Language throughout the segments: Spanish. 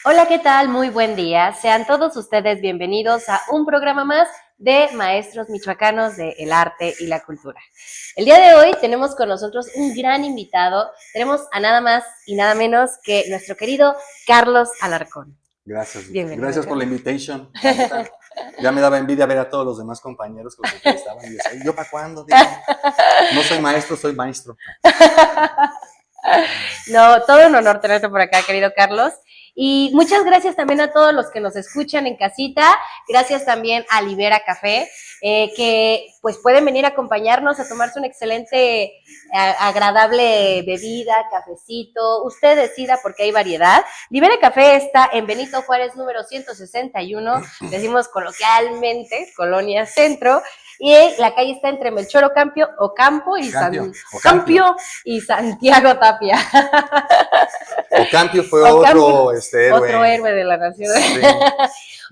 Hola, ¿qué tal? Muy buen día. Sean todos ustedes bienvenidos a un programa más de Maestros Michoacanos del Arte y la Cultura. El día de hoy tenemos con nosotros un gran invitado. Tenemos a nada más y nada menos que nuestro querido Carlos Alarcón. Gracias, Bienvenido, gracias por la Carlos. invitation. La neta, ya me daba envidia ver a todos los demás compañeros que los entrevistaban y decía, ¿yo para cuándo? Digo, no soy maestro, soy maestro. No, todo un honor tenerte por acá, querido Carlos. Y muchas gracias también a todos los que nos escuchan en casita. Gracias también a Libera Café, que pues pueden venir a acompañarnos a tomarse una excelente, agradable bebida, cafecito. Usted decida porque hay variedad. Libera Café está en Benito Juárez número 161, decimos coloquialmente, Colonia Centro. Y la calle está entre Melchor Ocampo y Ocampio. Santiago Tapia. Ocampio fue Ocampo, otro otro héroe. héroe de la nación. Sí,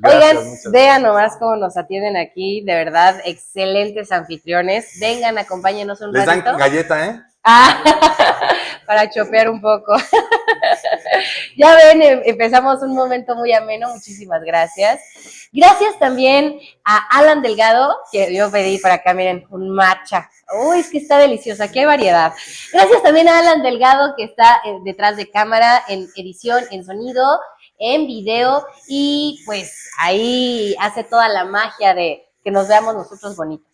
Oigan, gracias, muchas vean gracias. nomás cómo nos atienden aquí, de verdad, excelentes anfitriones. Vengan, acompáñenos un Les dan ratito. galleta, ¿eh? Ah, para chopear un poco. Ya ven, empezamos un momento muy ameno, muchísimas gracias. Gracias también a Alan Delgado, que yo pedí para acá, miren, un matcha. Uy, es que está delicioso, aquí hay variedad. Gracias también a Alan Delgado, que está detrás de cámara, en edición, en sonido, en video, y pues ahí hace toda la magia de que nos veamos nosotros bonitos.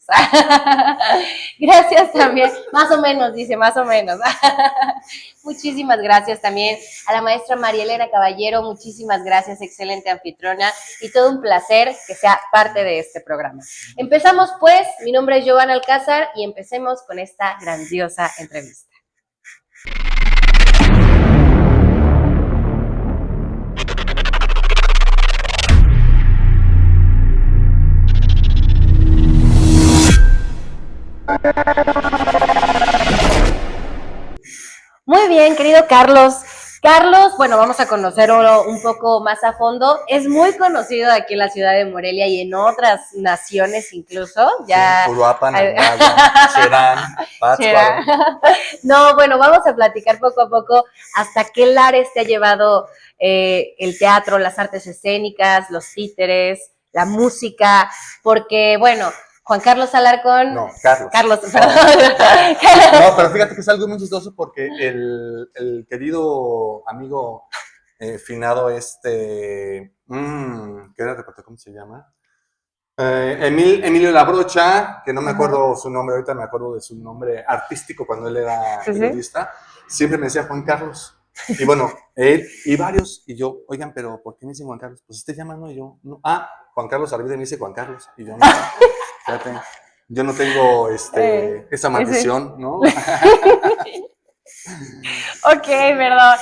Gracias también, más o menos, dice, más o menos. Muchísimas gracias también a la maestra María Elena Caballero, muchísimas gracias, excelente anfitriona, y todo un placer que sea parte de este programa. Empezamos pues, mi nombre es Giovanna Alcázar y empecemos con esta grandiosa entrevista. Muy bien, querido Carlos. Carlos, bueno, vamos a conocerlo un poco más a fondo. Es muy conocido aquí en la ciudad de Morelia y en otras naciones incluso. Ya. Sí, Uruapan, Andahuaylas, Cherán, Pátzcuaro. No, bueno, vamos a platicar poco a poco hasta qué lares te ha llevado el teatro, las artes escénicas, los títeres, la música, porque, bueno, Juan Carlos Alarcón. No, Carlos. Carlos, No. perdón. No, pero fíjate que es algo muy chistoso porque el querido amigo finado ¿qué era? ¿Cómo se llama? Emilio Labrocha, que no me acuerdo su nombre, ahorita me acuerdo de su nombre artístico cuando él era periodista, siempre me decía Juan Carlos. Y bueno, él y varios, y yo, oigan, pero ¿por qué me dicen Juan Carlos? Pues este llama, ¿no? Y yo, no. Juan Carlos Arvide me dice Juan Carlos, y yo no, fíjate, yo no tengo esa maldición, ¿no? Ok, perdón.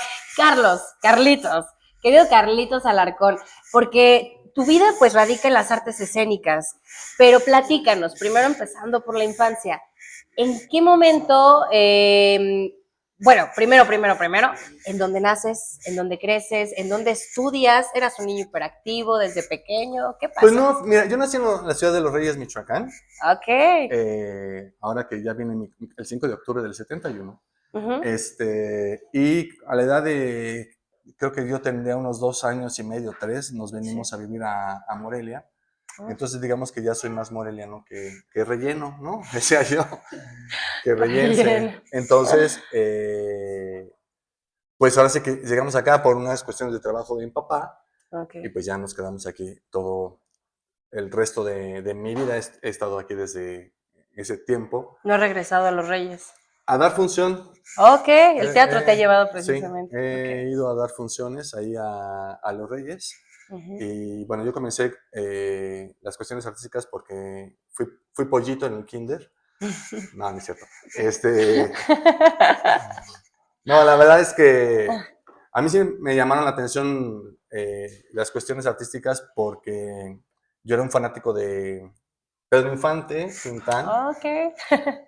Carlitos, querido Carlitos Alarcón, porque tu vida pues radica en las artes escénicas, pero platícanos, primero empezando por la infancia, ¿en qué momento, bueno, primero, ¿en dónde naces, en dónde creces, en dónde estudias? ¿Eras un niño hiperactivo desde pequeño? ¿Qué pasó? Pues no, mira, yo nací en la ciudad de Los Reyes, Michoacán. Ok. Ahora que ya viene el 5 de octubre del 71. Y a la edad de, creo que yo tendría unos 2 años y medio, 3, nos venimos a vivir a Morelia. Entonces digamos que ya soy más moreliano que relleno, ¿no? Decía yo, que rellense. Entonces, pues ahora sí que llegamos acá por unas cuestiones de trabajo de mi papá. Y pues ya nos quedamos aquí todo el resto de mi vida. He estado aquí desde ese tiempo. No he regresado a Los Reyes. A dar función. Ok, el teatro te ha llevado precisamente. Sí, he ido a dar funciones ahí a Los Reyes. Y bueno, yo comencé las cuestiones artísticas porque fui pollito en el kinder. No, no es cierto. No, la verdad es que a mí sí me llamaron la atención las cuestiones artísticas porque yo era un fanático de Pedro Infante, Tintán. Ok.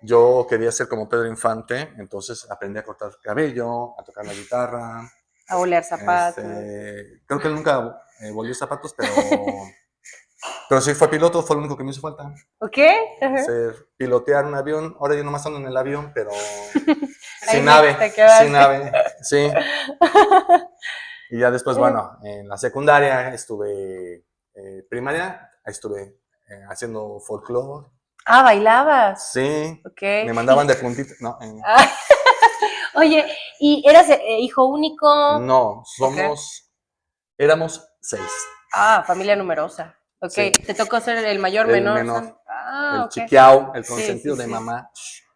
Yo quería ser como Pedro Infante, entonces aprendí a cortar cabello, a tocar la guitarra. A bolear zapatos. Creo que él nunca volvió zapatos, pero sí fue piloto, fue lo único que me hizo falta. Ok. Pilotear un avión. Ahora yo nomás ando en el avión, pero sin Ahí nave, te quedaste. sin nave, sí. Y ya después, bueno, en la secundaria estuve, primaria, estuve haciendo folclore. Ah, ¿bailabas? Sí, Ok. me mandaban de puntito, no, Oye, ¿y eras hijo único? no, Ok. éramos 6. Ah, familia numerosa. Ok, Sí, ¿te tocó ser el mayor, el menor? menor, Ah, el ok. chiquiao, el Sí, sí, consentido de sí. mamá.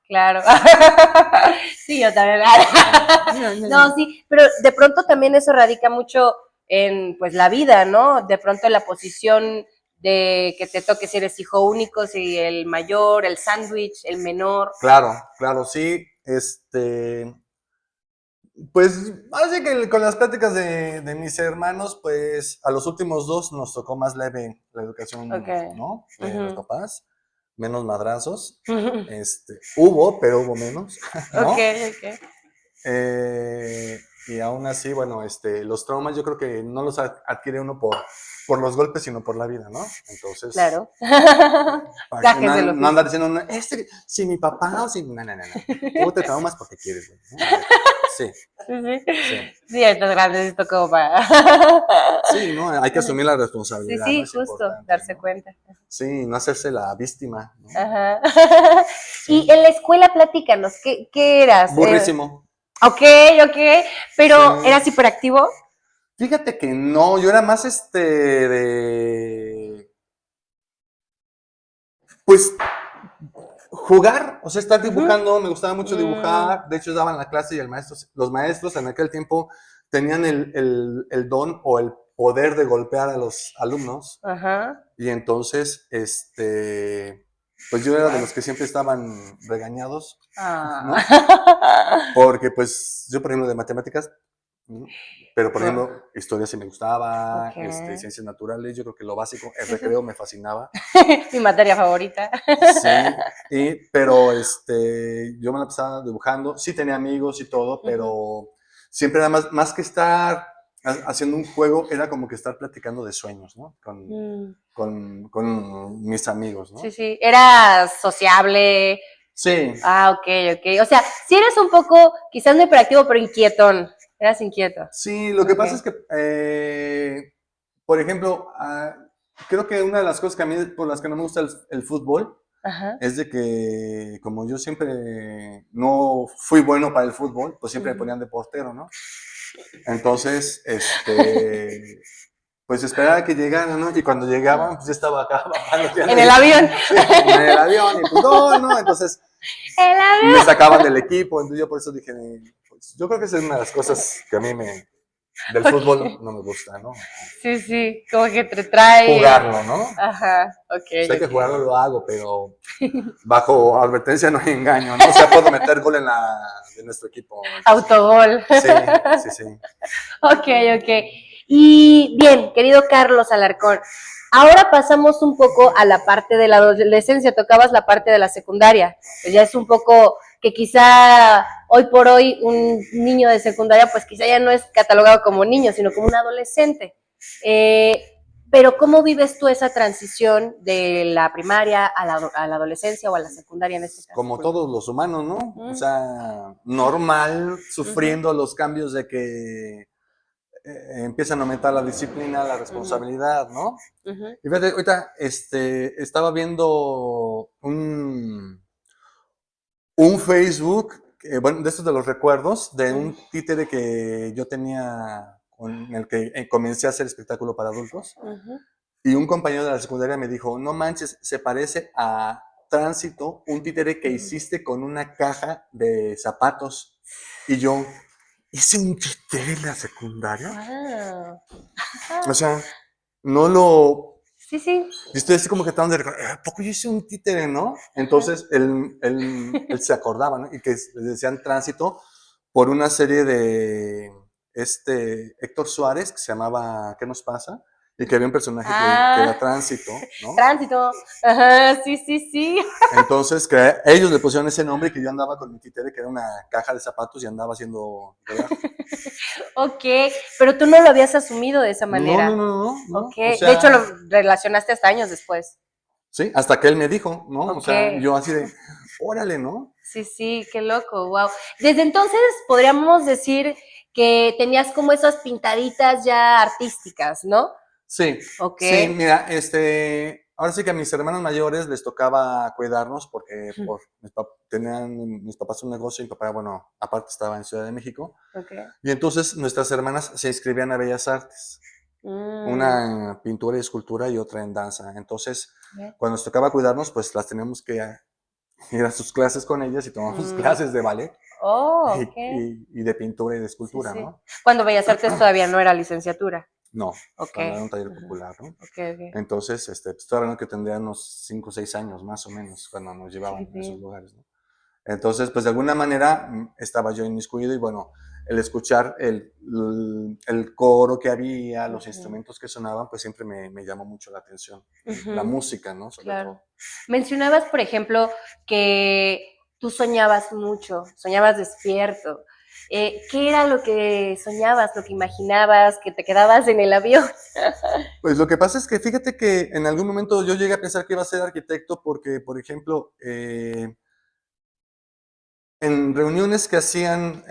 Claro. Sí, yo también. No, sí, pero de pronto también eso radica mucho en pues la vida, ¿no? De pronto en la posición de que te toque si eres hijo único, si el mayor, el sándwich, el menor. Claro, claro, sí, pues, así que con las pláticas de mis hermanos, pues a los últimos 2 nos tocó más leve la Ok. educación, ¿no? De los Ujú. papás, menos madrazos. Ujú. Hubo, pero hubo menos, Ok, ¿no? ok. Y aún así, bueno, los traumas yo creo que no los adquiere uno por los golpes, sino por la vida, ¿no? Entonces, Claro. para que Gajes no, del no andar oficio. diciendo, si mi papá o si. No, no, no, no. Tú te traumas porque quieres, güey, ¿no? La neta. Sí, Sí, sí. sí. Sí, estás grandecito como para. Sí, ¿no? Hay que asumir la Sí, responsabilidad, ¿no? sí, Es justo, importante, darse ¿no? cuenta. Sí, no hacerse la víctima, ¿no? Ajá. Y Sí. en la escuela, platícanos, ¿qué eras? Burrísimo. Ok, ok, Sí. pero ¿eras hiperactivo? Fíjate que no, yo era más de. Pues jugar, o sea, estar Ujú. dibujando, me gustaba mucho Mm, dibujar, de hecho daban la clase y los maestros en aquel tiempo tenían el don o el poder de golpear a los alumnos ajá. y entonces, pues yo era de Wow. los que siempre estaban regañados, ¿no? Ah. Porque pues yo, por ejemplo, de matemáticas, ¿no? Pero por Wow. ejemplo, historia sí me gustaba, Ok. ciencias naturales, yo creo que lo básico, el Sí, sí. recreo me fascinaba. Mi materia favorita. Sí, pero yo me la pasaba dibujando, sí tenía amigos y todo, Ujú. pero siempre era más que estar haciendo un juego, era como que estar platicando de sueños, ¿no? Mm. Con mis amigos, Sí, ¿no? sí. Eras sociable. Sí, Ah, ok, ok. O sea, sí eres un poco, quizás no hiperactivo, pero inquietón. Eras inquieto. sí, lo que Ok. pasa es que, por ejemplo, creo que una de las cosas que a mí, por las que no me gusta el fútbol, Ajá. es de que como yo siempre no fui bueno para el fútbol, pues siempre me Ujú. ponían de portero, ¿no? Entonces, pues esperaba que llegaran, ¿no? Y cuando llegaban, pues ya estaba acá bajando ya En el avión. sí, en el avión, y pues gol, ¿no? Entonces El me avión. sacaban del equipo, entonces yo por eso dije, pues, yo creo que esa es una de las cosas que a mí del fútbol Ok. no me gusta, ¿no? Sí, sí, como que te trae. Jugarlo, ¿no? Ajá, ok, Si hay que ok. jugarlo, lo hago, pero bajo advertencia no hay engaño, ¿no? O sea, puedo meter gol de nuestro equipo. Entonces, Autogol. sí, sí, sí. Ok, ok. Y bien, querido Carlos Alarcón, ahora pasamos un poco a la parte de la adolescencia, tocabas la parte de la secundaria, pues ya es un poco que quizá hoy por hoy un niño de secundaria pues quizá ya no es catalogado como niño, sino como un adolescente. Eh, pero ¿cómo vives tú esa transición de la primaria a la adolescencia o a la secundaria en este caso? Como todos los humanos, ¿no? O Mm, sea, normal, ujú, sufriendo los cambios de que empiezan a aumentar la disciplina, la ujú, responsabilidad, ¿no? ujú, Y fíjate, ahorita estaba viendo un Facebook, bueno, de estos de los recuerdos, de ujú, un títere que yo tenía con el que comencé a hacer espectáculo para adultos. ujú. Y un compañero de la secundaria me dijo, no manches, se parece a Tránsito, un títere que Ujú. hiciste con una caja de zapatos. Y yo, ¿hice un títere en la secundaria? Wow. O sea, no lo. Sí, sí. Y estoy así como que estaban de recordar, ¿a poco yo hice un títere, no? Ajá. Entonces él se acordaba, ¿no? Y que les decían Tránsito por una serie de Héctor Suárez que se llamaba ¿Qué nos pasa? Y que había un personaje que Ah, era Tránsito, ¿no? tránsito. Ajá, sí, sí, sí. Entonces, que ellos le pusieron ese nombre y que yo andaba con mi títere, que era una caja de zapatos y andaba haciendo relajo. Ok, pero tú no lo habías asumido de esa No, no, manera. no, no, Ok, no. O de hecho lo sea, relacionaste hasta años después. sí, hasta que él me dijo, ¿no? O Ok, sea, yo así de, órale, ¿no? sí, sí, qué loco, wow. Desde entonces podríamos decir que tenías como esas pintaditas ya artísticas, ¿no? Sí, Ok. sí, mira, ahora sí que a mis hermanos mayores les tocaba cuidarnos porque tenían mis papás un negocio y mi papá, bueno, aparte estaba en Ciudad de México. Ok. Y entonces nuestras hermanas se inscribían a Bellas Artes, Mm, una en pintura y escultura y otra en danza. Entonces, ok. cuando nos tocaba cuidarnos, pues las teníamos que ir a sus clases con ellas y tomamos Mm, clases de ballet oh, y, ok. y de pintura y de Sí, escultura, sí. ¿no? Cuando Bellas Artes todavía no era licenciatura. No, Ok. cuando era un taller Ujú. popular, ¿no? Ok, ok. Entonces, pues estoy hablando que tendría unos 5 o 6 años más o menos cuando nos llevaban a esos Chiquitín. lugares, ¿no? Entonces, pues de alguna manera estaba yo inmiscuido y bueno, el escuchar el coro que había, los Ujú, instrumentos que sonaban, pues siempre me llamó mucho la atención. La ujú, música, ¿no? Sobre claro. todo. Mencionabas, por ejemplo, que tú soñabas mucho, soñabas despierto. ¿Qué era lo que soñabas, lo que imaginabas, que te quedabas en el avión? Pues lo que pasa es que fíjate que en algún momento yo llegué a pensar que iba a ser arquitecto porque, por ejemplo, en reuniones que hacían,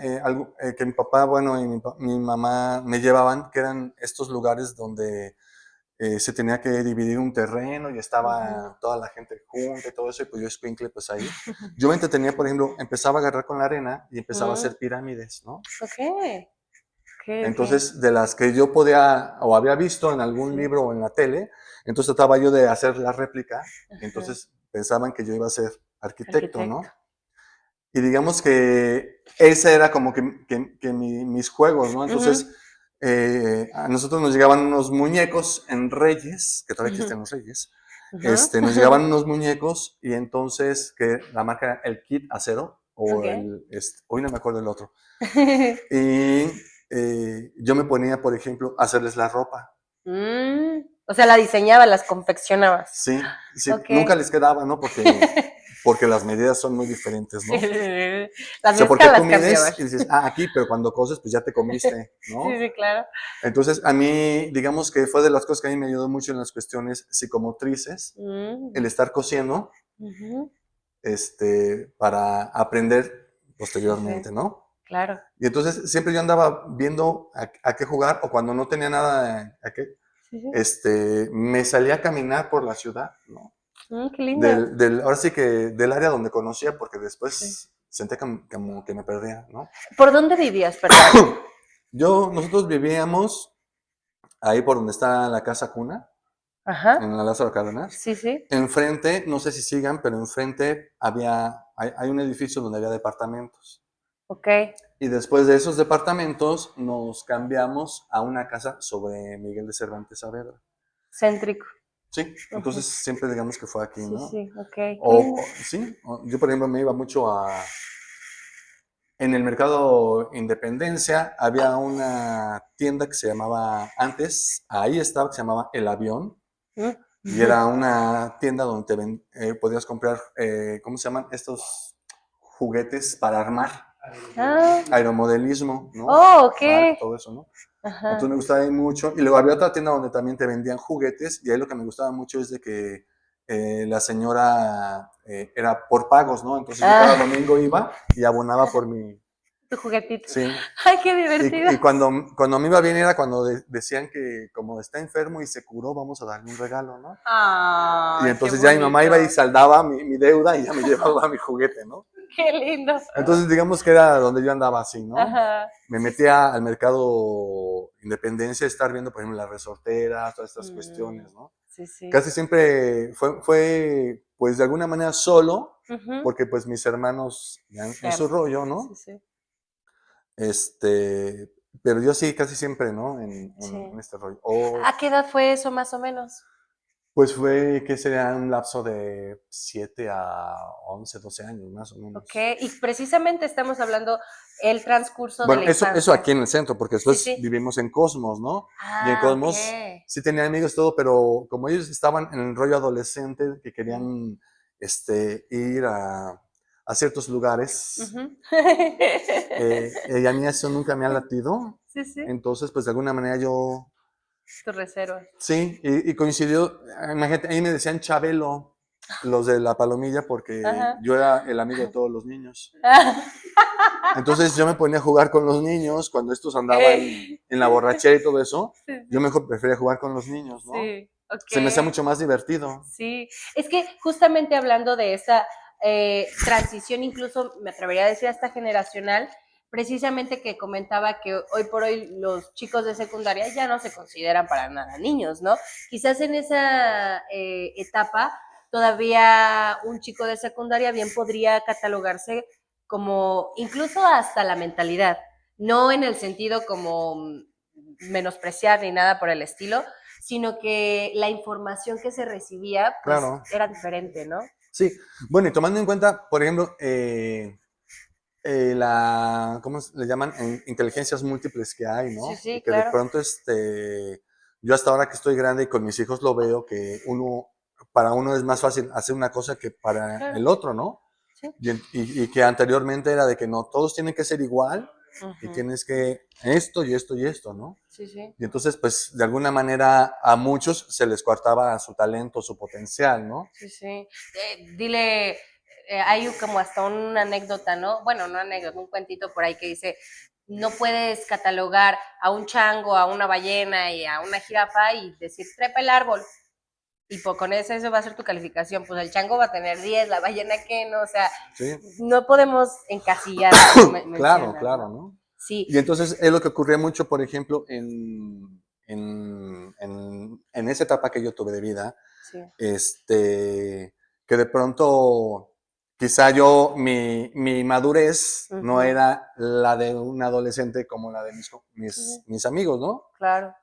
que mi papá, bueno, y mi mamá me llevaban, que eran estos lugares donde se tenía que dividir un terreno y Ujú. estaba toda la gente junta y todo eso, y pues yo escuincle, pues ahí. Yo me entretenía, por ejemplo, empezaba a agarrar con la arena y empezaba a Mm, hacer pirámides, ¿no? ok, ok, ok. Entonces, de las que yo podía o había visto en algún Sí. libro o en la tele, entonces trataba yo de hacer la réplica, y Ajá. entonces pensaban que yo iba a ser arquitecto, Arquitecto. ¿no? Y digamos que ese era como que mis juegos, ¿no? Entonces, Ujú, a nosotros nos llegaban unos muñecos en Reyes, que todavía ujú, existen los Reyes, ujú. nos llegaban unos muñecos y entonces, que la marca era el Kit Acero, o Ok. hoy no me acuerdo el otro. Y yo me ponía, por ejemplo, a hacerles la ropa. O sea, la diseñabas, las confeccionabas. Sí, sí, Ok. nunca les quedaba, ¿no? Porque las medidas son muy diferentes, Sí, ¿no? O las sea, porque tú escalas cambiaban. mides y dices, aquí, pero cuando coses, pues ya te comiste, Sí, ¿no? sí, claro. Entonces, a mí, digamos que fue de las cosas que a mí me ayudó mucho en las cuestiones psicomotrices, el Mm, estar cosiendo, ujú. para aprender Sí, sí, posteriormente, ¿no? claro. Y entonces siempre yo andaba viendo a qué jugar, o cuando no tenía nada a qué, Sí, sí. me salía a caminar por la ciudad, ¿no? Qué lindo. Ahora sí que del área donde conocía, porque Sí. después sentía como que me perdía, ¿no? ¿Por dónde vivías, perdón? Nosotros vivíamos ahí por donde está la casa cuna, Ajá. en la Lázaro Cárdenas. Sí, sí. Enfrente, no sé si sigan, pero enfrente hay un edificio donde había departamentos. Ok. Y después de esos departamentos nos cambiamos a una casa sobre Miguel de Cervantes Saavedra. Céntrico. Sí, Ujú. entonces siempre digamos que fue aquí, Sí, ¿no? sí, ok. Qué lindo. Sí, yo por ejemplo me iba mucho en el mercado Independencia, había una tienda que se llamaba, antes, ahí estaba, que se llamaba El Avión, Mm, y ujú. era una tienda donde podías comprar, ¿cómo se llaman? Estos juguetes para armar, Ah, aeromodelismo, ¿no? oh, ok. Barco, todo eso, ¿no? Entonces Ajá. me gustaba ahí mucho. Y luego había otra tienda donde también te vendían juguetes, y ahí lo que me gustaba mucho es de que la señora era por pagos, ¿no? Entonces yo cada Ah, domingo iba y abonaba por mi... tu juguetito. Sí. Ay, qué divertido. Y cuando me iba bien era cuando decían que como está enfermo y se curó, vamos a darle un regalo, ¿no? Y Ay, qué entonces ya mi mamá iba y bonito. saldaba mi deuda y ya me llevaba mi juguete, ¿no? Qué lindo. Entonces digamos que era donde yo andaba así, ¿no? Ajá. Me Sí, sí. metía al mercado Independencia, estar viendo, por ejemplo, las resorteras, todas estas Mm, cuestiones, ¿no? sí, sí. Casi siempre fue pues de alguna manera solo, Ujú. porque pues mis hermanos ya en su Claro. rollo, Sí, ¿no? sí. Pero yo sí, casi siempre, ¿no? En Sí. este rollo. ¿A qué edad fue eso más o menos? Pues fue que sería un lapso de 7 a 11 12 años, más o Ok, menos. y precisamente estamos hablando el transcurso de Bueno, la eso infancia. aquí en el centro, porque Sí, después sí. vivimos en Cosmos, ¿no? Y en Ah, ok. Cosmos sí tenía amigos y todo, pero como ellos estaban en el rollo adolescente, que Mm, querían ir a ciertos lugares, ujú. y a mí eso nunca me ha latido. Sí, sí. Entonces, pues de alguna manera yo, Tu reserva. sí, y coincidió, imagínate, ahí me decían Chabelo, los de la Palomilla, porque Ajá. yo era el amigo de todos los niños. Entonces yo me ponía a jugar con los niños cuando estos andaban en la borrachera y todo eso. Sí, sí. Yo mejor prefería jugar con los niños, ¿no? Sí, Se me hacía ok. mucho más divertido. Sí, es que justamente hablando de esa transición, incluso me atrevería a decir hasta generacional, precisamente que comentaba que hoy por hoy los chicos de secundaria ya no se consideran para nada niños, ¿no? Quizás en esa etapa todavía un chico de secundaria bien podría catalogarse como incluso hasta la mentalidad, no en el sentido como menospreciar ni nada por el estilo, sino que la información que se recibía pues Claro. era diferente, ¿no? Sí, bueno, y tomando en cuenta, por ejemplo, ¿cómo le llaman? Inteligencias múltiples que hay, Sí, ¿no? Y sí, que de claro. pronto, yo hasta ahora que estoy grande y con mis hijos lo veo que para uno es más fácil hacer una cosa que para Claro. el otro, ¿no? Sí. Y que anteriormente era de que no, todos tienen que ser igual y Uh-huh. tienes que esto y esto y esto, ¿no? Sí, sí. Y entonces, pues, de alguna manera a muchos se les coartaba su talento, su potencial, ¿no? Sí, sí. Dile, hay como hasta una anécdota, ¿no? Bueno, no anécdota, un cuentito por ahí que dice, no puedes catalogar a un chango, a una ballena y a una jirafa y decir, trepa el árbol. Y pues con eso va a ser tu calificación. Pues el chango va a tener 10, la ballena que no, o sea, Sí. no podemos encasillar, como Claro, mencionas, claro, ¿no? ¿no? Sí. Y entonces es lo que ocurría mucho, por ejemplo, en esa etapa que yo tuve de vida, Sí. que de pronto quizá mi madurez no Uh-huh. era la de un adolescente como la de Sí, mis amigos, ¿no? claro.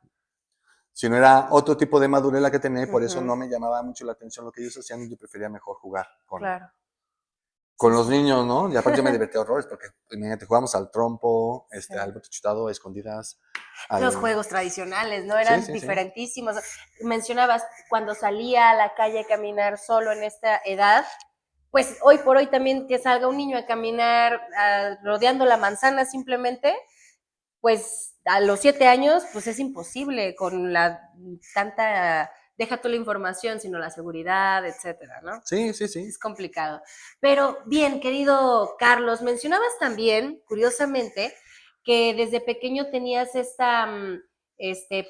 Sino era otro tipo de madurez la que tenía y por eso Uh-huh. no me llamaba mucho la atención lo que ellos hacían y yo prefería mejor jugar Claro. con Sí, los sí. niños, ¿no? Y aparte yo me divertía horrores porque, imagínate, jugábamos al trompo, Sí. al bote chutado, escondidas, Los al... juegos tradicionales, ¿no? Sí, Eran sí, sí. diferentísimos. Mencionabas cuando salía a la calle a caminar solo en esta edad, pues hoy por hoy también que salga un niño a caminar rodeando la manzana simplemente, pues a los 7 años, pues es imposible con la tanta, deja tú la información, sino la seguridad, etcétera, ¿no? Sí, sí, sí. Es complicado. Pero bien, querido Carlos, mencionabas también, curiosamente, que desde pequeño tenías esta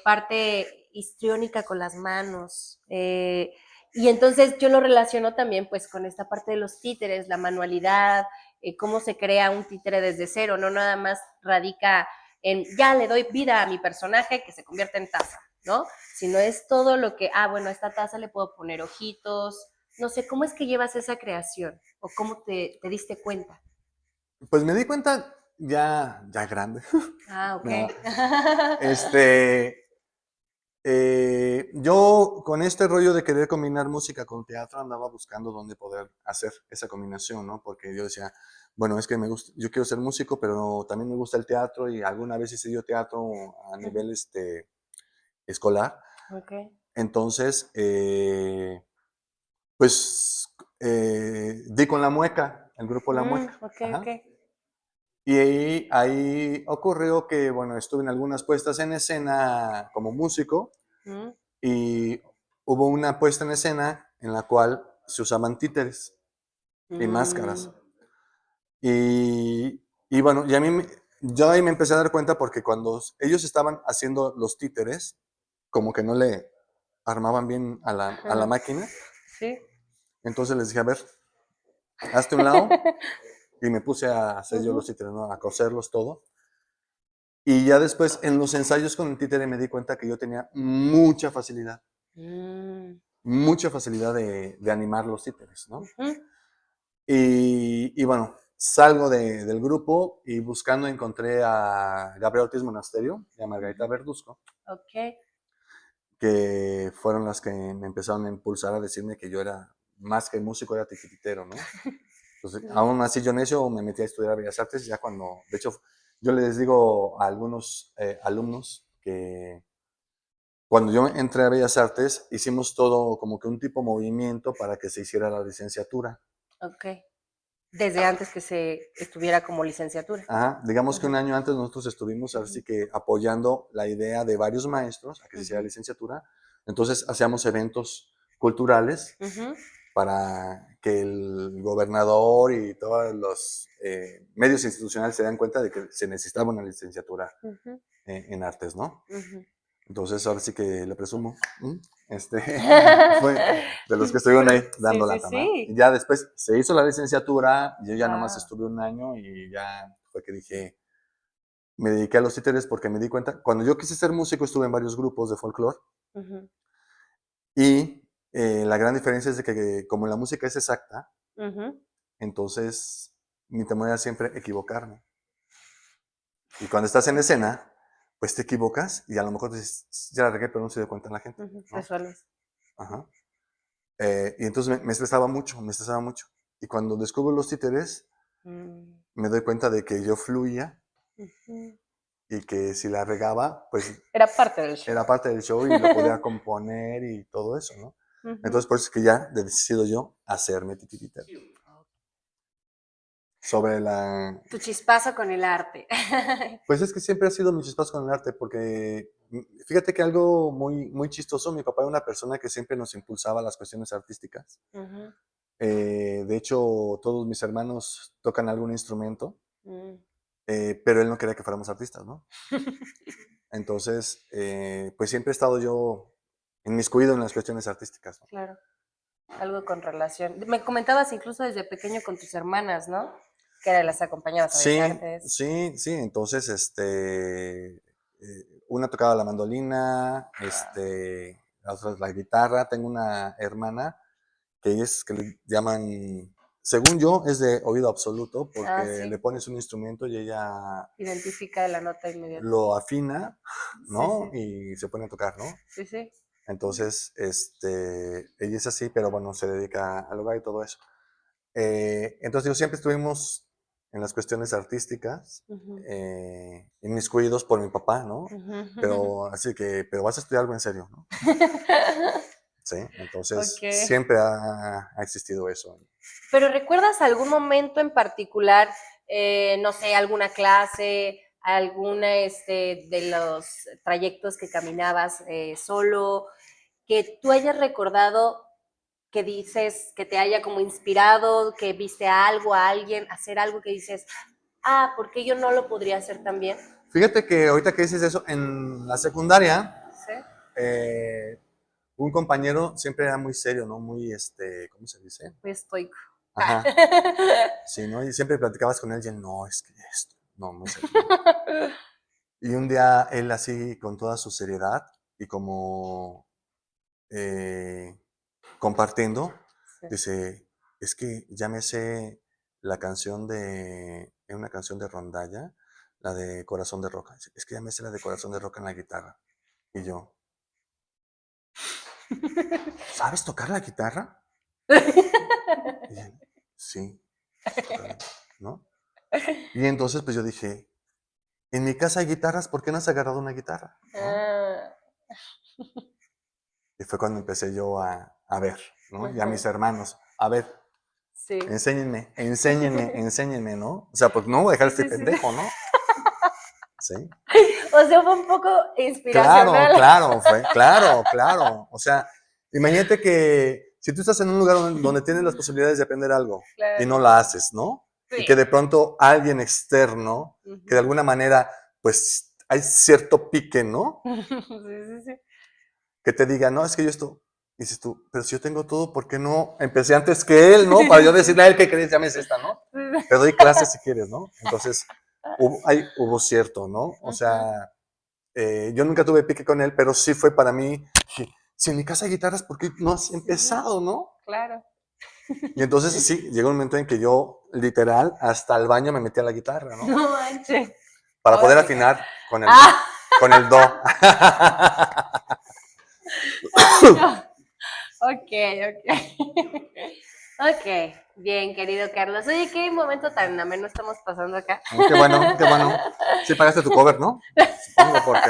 parte histriónica con las manos. Y entonces yo lo relaciono también pues con esta parte de los títeres, la manualidad, cómo se crea un títere desde cero, no nada más radica en ya le doy vida a mi personaje que se convierte en taza, ¿no? Sino es todo lo que, bueno, a esta taza le puedo poner ojitos, no sé, ¿cómo es que llevas esa creación? ¿O cómo te diste cuenta? Pues me di cuenta ya grande. Ok. No. Yo con este rollo de querer combinar música con teatro andaba buscando dónde poder hacer esa combinación, ¿no? Porque yo decía, bueno, es que me gusta, yo quiero ser músico, pero también me gusta el teatro y alguna vez hice yo teatro a nivel escolar. Ok. Entonces, pues di con La Mueca, el grupo La Mueca. Ok, ok. Ajá. Y ahí ocurrió que, bueno, estuve en algunas puestas en escena como músico Mm, y hubo una puesta en escena en la cual se usaban títeres y mm, máscaras. Y bueno, yo ahí me empecé a dar cuenta porque cuando ellos estaban haciendo los títeres, como que no le armaban bien a la máquina, sí. entonces les dije, a ver, hazte un lado y me puse a hacer yo los Ujú. títeres, ¿no? A coserlos todo. Y ya después en los ensayos con el títere me di cuenta que yo tenía Mm, mucha facilidad de animar los títeres, ¿no? ujú. Y bueno, salgo del grupo y buscando encontré a Gabriel Ortiz Monasterio y a Margarita Verduzco, Ok. que fueron las que me empezaron a impulsar a decirme que yo era más que músico, era tiquititero, ¿no? Entonces, aún así yo necio me metí a estudiar Bellas Artes, ya cuando, de hecho, yo les digo a algunos alumnos que cuando yo entré a Bellas Artes, hicimos todo como que un tipo movimiento para que se hiciera la licenciatura. Ok. Desde antes que se estuviera como licenciatura. Ajá, digamos que un Ujú, año antes nosotros estuvimos ujú, así que apoyando la idea de varios maestros a que se hiciera ujú, licenciatura. Entonces hacíamos eventos culturales ujú. para que el gobernador y todos los medios institucionales se dan cuenta de que se necesitaba una licenciatura en artes, ¿no? Entonces ahora sí que le presumo, fue de los que estuvieron ahí dando lata, ¿no? Y ya después se hizo la licenciatura, yo ya nomás estuve un año y ya fue que dije, me dediqué a los títeres porque me di cuenta, cuando yo quise ser músico estuve en varios grupos de folclore y la gran diferencia es de que como la música es exacta, entonces mi temor era siempre equivocarme. Y cuando estás en escena, pues te equivocas y a lo mejor dices, ya la regué, pero no se dio cuenta la gente. ¿No? Resuelves. Ajá. Y entonces me estresaba mucho. Y cuando descubro los títeres, me doy cuenta de que yo fluía y que si la regaba, pues era parte del show. Era parte del show y lo podía componer y todo eso, ¿no? Entonces por eso es que ya decido yo hacerme titiritero. Sobre tu chispazo con el arte. Pues es que siempre ha sido mi chispazo con el arte, porque fíjate que algo muy, muy chistoso, mi papá era una persona que siempre nos impulsaba a las cuestiones artísticas. De hecho, todos mis hermanos tocan algún instrumento, pero él no quería que fuéramos artistas, ¿no? Entonces, pues siempre he estado yo inmiscuido en las cuestiones artísticas, ¿no? Claro, algo con relación. Me comentabas incluso desde pequeño con tus hermanas, ¿no? Que las acompañabas a Bellas Artes. Sí, entonces, una tocaba la mandolina, la otra la guitarra. Tengo una hermana que le llaman, según yo, es de oído absoluto, porque le pones un instrumento y ella identifica la nota inmediatamente. Lo afina, ¿no? Y se pone a tocar, ¿no? Sí. Entonces, ella es así, pero bueno, se dedica al hogar y todo eso. Entonces, siempre estuvimos en las cuestiones artísticas, inmiscuidos por mi papá, ¿no? Pero pero vas a estudiar algo en serio, ¿no? Sí, entonces siempre ha existido eso. ¿Pero recuerdas algún momento en particular, no sé, alguna clase, alguna de los trayectos que caminabas solo, que tú hayas recordado que dices, que te haya como inspirado, que viste a algo, a alguien, hacer algo que dices, ¿por qué yo no lo podría hacer también? Fíjate que ahorita que dices eso, en la secundaria, un compañero siempre era muy serio, ¿no? Muy, ¿cómo se dice? Muy estoico. Ajá. Sí, ¿no? Y siempre platicabas con él y él, no, es que esto, no, muy serio. Y un día él así, con toda su seriedad y como compartiendo, dice, es que ya me sé la canción una canción de rondalla, la de Corazón de Roca. Es que ya me sé la de Corazón de Roca en la guitarra. Y yo, ¿sabes tocar la guitarra? Y él, sí, ¿no? Y entonces pues yo dije, en mi casa hay guitarras, ¿por qué no has agarrado una guitarra? ¿No? Y fue cuando empecé yo a ver, ¿no? Y a mis hermanos, a ver, enséñenme, ¿no? O sea, pues no voy a dejar este pendejo, ¿no? Sí. O sea, fue un poco inspiracional. Claro. O sea, imagínate que si tú estás en un lugar donde tienes las posibilidades de aprender algo y no la haces, ¿no? Sí. Y que de pronto alguien externo, que de alguna manera, pues hay cierto pique, ¿no? Sí. Que te diga, no, es que yo esto, dices tú, pero si yo tengo todo, ¿por qué no empecé antes que él, no? Para yo decirle a él que crees, llames esta, ¿no? Te doy clases si quieres, ¿no? Entonces, hubo cierto, ¿no? O sea, yo nunca tuve pique con él, pero sí fue para mí, si en mi casa hay guitarras, ¿por qué no has empezado, no? Claro. Y entonces sí, llegó un momento en que yo, literal, hasta el baño me metí a la guitarra, ¿no? No manches. Para poder afinar con el, con el do. Ok, bien, querido Carlos. Oye, qué momento tan ameno estamos pasando acá. Qué bueno. Sí pagaste tu cover, ¿no? Supongo, porque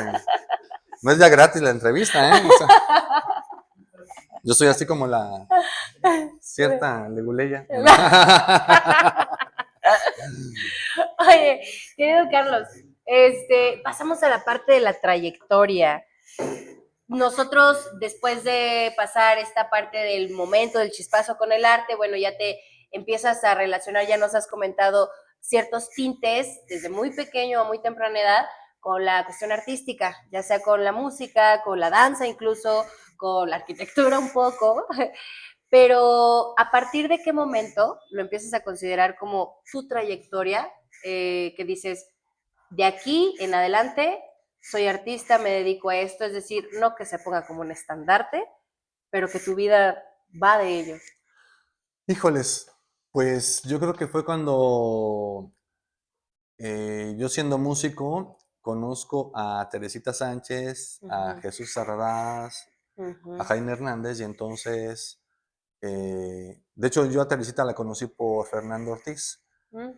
no es ya gratis la entrevista, ¿eh? O sea, yo soy así como la cierta leguleya. Oye, querido Carlos, pasamos a la parte de la trayectoria. nosotros, después de pasar esta parte del momento, del chispazo con el arte, bueno, ya te empiezas a relacionar, ya nos has comentado ciertos tintes desde muy pequeño o muy temprana edad con la cuestión artística, ya sea con la música, con la danza incluso, con la arquitectura un poco, pero ¿a partir de qué momento lo empiezas a considerar como tu trayectoria? Que dices, de aquí en adelante soy artista, me dedico a esto, es decir, no que se ponga como un estandarte, pero que tu vida va de ello. Híjoles, pues yo creo que fue cuando yo siendo músico conozco a Teresita Sánchez, a Ujú, Jesús Sarraz, a ujú, Jaime Hernández y entonces, de hecho yo a Teresita la conocí por Fernando Ortiz. ujú,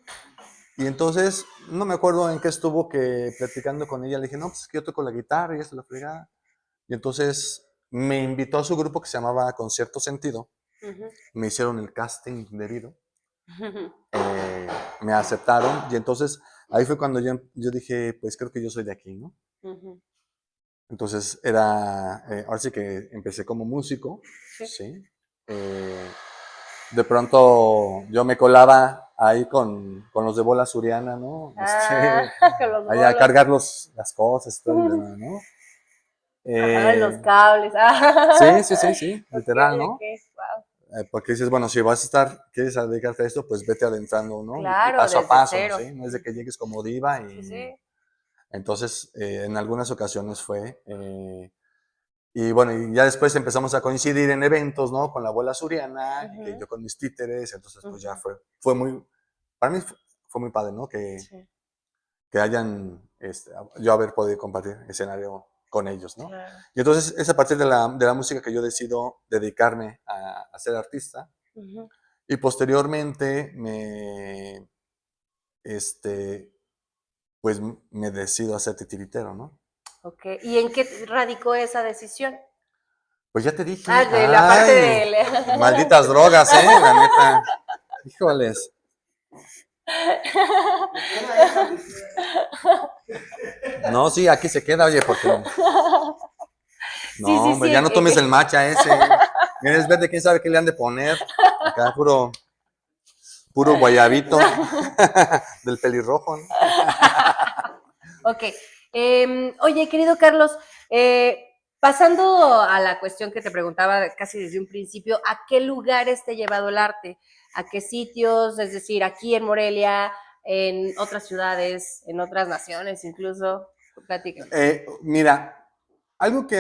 Y entonces, no me acuerdo en qué estuvo que platicando con ella, le dije, no, pues es que yo toco la guitarra y esto la fregada. Y entonces me invitó a su grupo que se llamaba Concierto Sentido, ujú, me hicieron el casting debido, ujú, me aceptaron y entonces ahí fue cuando yo dije, pues creo que yo soy de aquí, ¿no? ujú. Entonces era, ahora sí que empecé como músico, Sí. ¿sí? Eh, de pronto yo me colaba ahí con los de bola suriana, ¿no? Ah, con los Ahí a bolos. cargar las cosas y todo el demás, ¿no? Ajá, los Eh, cables. sí, sí, sí, sí, Ok, literal, ¿no? ok, wow. Porque dices, bueno, si vas a estar, quieres dedicarte a esto, pues vete adentrando, ¿no? Y Claro, paso a desde paso, cero. ¿sí? No es de que Ujú. llegues como diva Sí, y sí. entonces en algunas ocasiones fue. Y bueno, y ya después empezamos a coincidir en eventos, ¿no? Con la abuela Suriana, y que Ujú, yo con mis títeres, entonces pues ya ujú. fue muy, para mí fue muy padre, ¿no? Sí, Que hayan, yo haber podido compartir escenario con ellos, ¿no? claro. Y entonces es a partir de la música que yo decido dedicarme a ser artista Ujú. y posteriormente este, pues me decido a ser titiritero, ¿no? Ok, ¿y en qué radicó esa decisión? Pues ya te Ah, dije, de la parte ay, del... malditas drogas, la neta, híjoles. No, sí, aquí se queda, oye, porque Sí, no, sí, hombre, sí. ya no tomes el matcha ese. Mira, es verde, quién sabe qué le han de poner. Acá puro guayabito del pelirrojo, ¿no? Ok. Oye, querido Carlos, pasando a la cuestión que te preguntaba casi desde un principio, ¿a qué lugares te ha llevado el arte? ¿A qué sitios? Es decir, aquí en Morelia, en otras ciudades, en otras naciones incluso. Platícame. Mira, algo que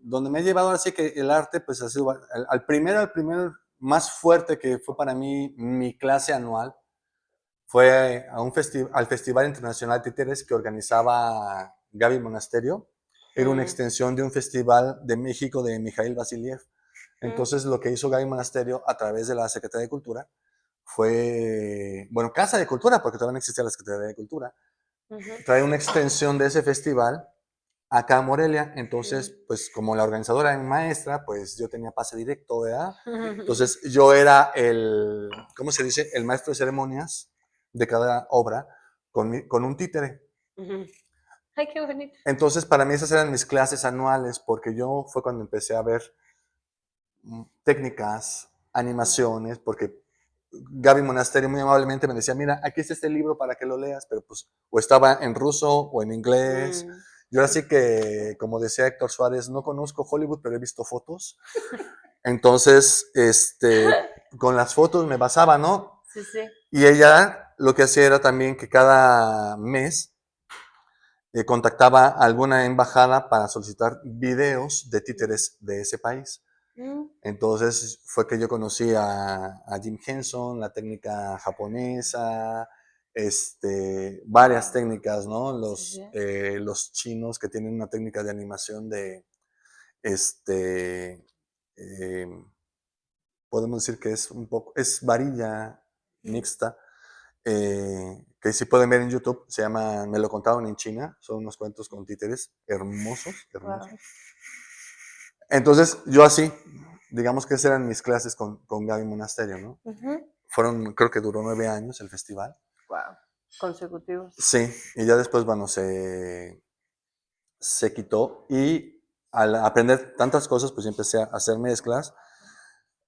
donde me ha llevado así que el arte, pues ha sido al primer más fuerte que fue para mí mi clase anual, fue al Festival Internacional Títeres que organizaba Gaby Monasterio. Era una Mm, extensión de un festival de México de Mijail Vasiliev. mm, Entonces, lo que hizo Gaby Monasterio a través de la Secretaría de Cultura fue, bueno, Casa de Cultura, porque todavía no existía la Secretaría de Cultura, ujú, trae una extensión de ese festival acá a Morelia. mm. Entonces, pues como la organizadora era mi maestra, pues yo tenía pase directo, ¿verdad? Entonces, yo era ¿cómo se dice? El maestro de ceremonias de cada obra con un títere. Ujú. Ay, qué bonito. Entonces, para mí esas eran mis clases anuales, porque yo fue cuando empecé a ver técnicas, Ujú. animaciones, porque Gaby Monasterio muy amablemente me decía, mira, aquí está este libro para que lo leas, pero pues o estaba en ruso o en inglés. Mm. Yo así que, como decía Héctor Suárez, no conozco Hollywood, pero he visto fotos. Entonces, con las fotos me basaba, ¿no? Sí, sí. Y ella lo que hacía era también que cada mes contactaba a alguna embajada para solicitar videos de Mm, títeres de ese país. mm. Entonces fue que yo conocí a Jim Henson, la técnica japonesa, varias técnicas, ¿no? Sí, sí. Los chinos que tienen una técnica de animación este, eh, podemos decir que es varilla Mm. mixta, que si pueden ver en YouTube, se llama Me lo contaron en China, son unos cuentos con títeres hermosos, Wow. hermosos. Entonces, yo así, digamos que esas eran mis clases con Gaby Monasterio, ¿no? Ujú. Creo que duró 9 años el festival. Wow. Consecutivos. Sí, y ya después, bueno, se quitó y al aprender tantas cosas, pues empecé a hacer mezclas.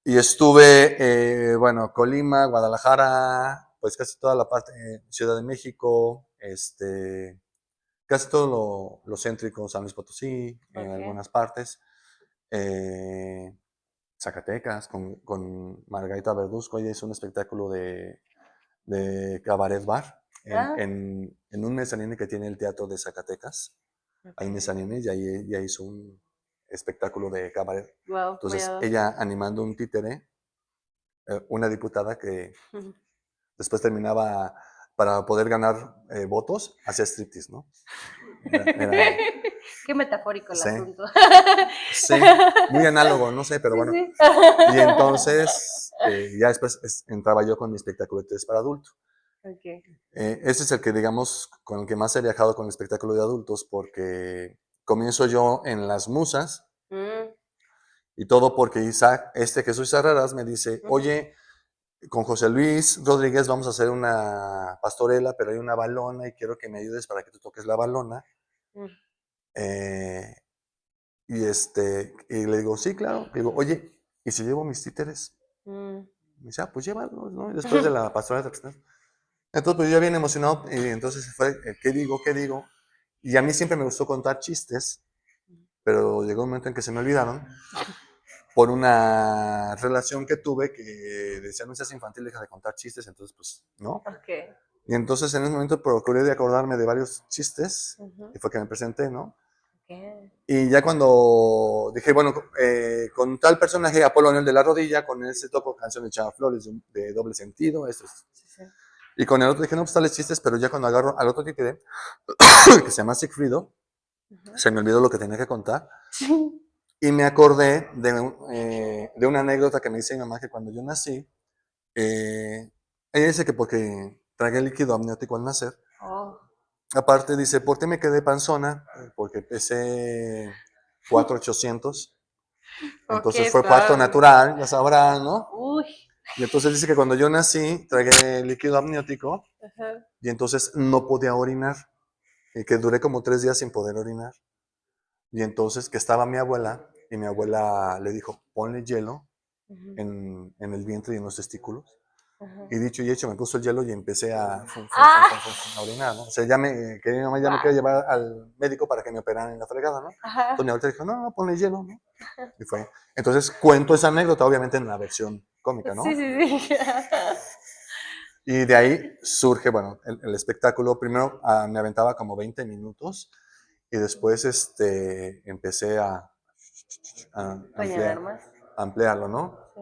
Y estuve, bueno, Colima, Guadalajara, pues casi toda la parte, Ciudad de México, casi todo lo céntrico, San Luis Potosí, en Okay. algunas partes. Zacatecas, con Margarita Verduzco, ella hizo un espectáculo de cabaret bar Ah, en un mezanine que tiene el Teatro de Zacatecas. Hay okay. mezanines y ahí ella hizo un espectáculo de cabaret. Wow, Entonces, vaya. ella animando un títere, una diputada que después terminaba, para poder ganar votos, hacía striptease, ¿no? Era Qué metafórico el sí, asunto. sí, muy análogo, no sé, pero Sí, bueno. sí. Y entonces, ya después entraba yo con mi espectáculo de tres para adultos. Okay. Ese es el que, digamos, con el que más he viajado con el espectáculo de adultos, porque comienzo yo en Las Musas, Mm, y todo porque Isaac, Jesús Arraras me dice, ujú, oye, con José Luis Rodríguez vamos a hacer una pastorela, pero hay una balona y quiero que me ayudes para que tú toques la balona. mm, Eh, y le digo, sí, claro. Le digo, oye, ¿y si llevo mis títeres? mm. Me dice, pues llévalos, ¿no? Y después de la pastorela. Entonces, pues yo bien emocionado, y entonces fue, ¿qué digo? ¿Qué digo? Y a mí siempre me gustó contar chistes, pero llegó un momento en que se me olvidaron por una relación que tuve que decía, no seas infantil, deja de contar chistes, entonces, pues, ¿no? Okay. Y entonces en ese momento procuré de acordarme de varios chistes, Ujú, y fue que me presenté, ¿no? okay. Y ya cuando dije, bueno, con tal personaje, Apolonio el de la rodilla, con ese toco canción de Chava Flores de doble sentido, eso es. Sí, sí. Y con el otro dije, no, pues tales chistes, pero ya cuando agarro al otro títere, que se llama Sigfrido, Ujú. se me olvidó lo que tenía que contar. Sí. Y me acordé de una anécdota que me dice mi mamá, que cuando yo nací, ella dice que porque tragué líquido amniótico al nacer. Oh. Aparte dice, ¿por qué me quedé panzona? Porque pesé 4,800. Entonces Okay, fue parto está. natural, ya sabrán, ¿no? Uy. Y entonces dice que cuando yo nací, tragué líquido amniótico Ajá. y entonces no podía orinar. Y que duré como 3 días sin poder orinar. Y entonces que estaba mi abuela y mi abuela le dijo, ponle hielo Ujú, en el vientre y en los testículos. ajá. Y dicho y hecho, me puso el hielo y empecé Ah, a orinar, ¿no? O sea, que mi mamá ya me quería wow. llevar al médico para que me operaran en la fregada, ¿no? Ajá. Entonces mi abuela dijo, no, no, ponle hielo, ¿no? Y fue. Entonces cuento esa anécdota, obviamente en la versión cómica, Sí, ¿no? sí, sí. Y de ahí surge, bueno, el espectáculo. Primero me aventaba como 20 minutos y después empecé a Rellenar más. ampliarlo, ¿no? Sí.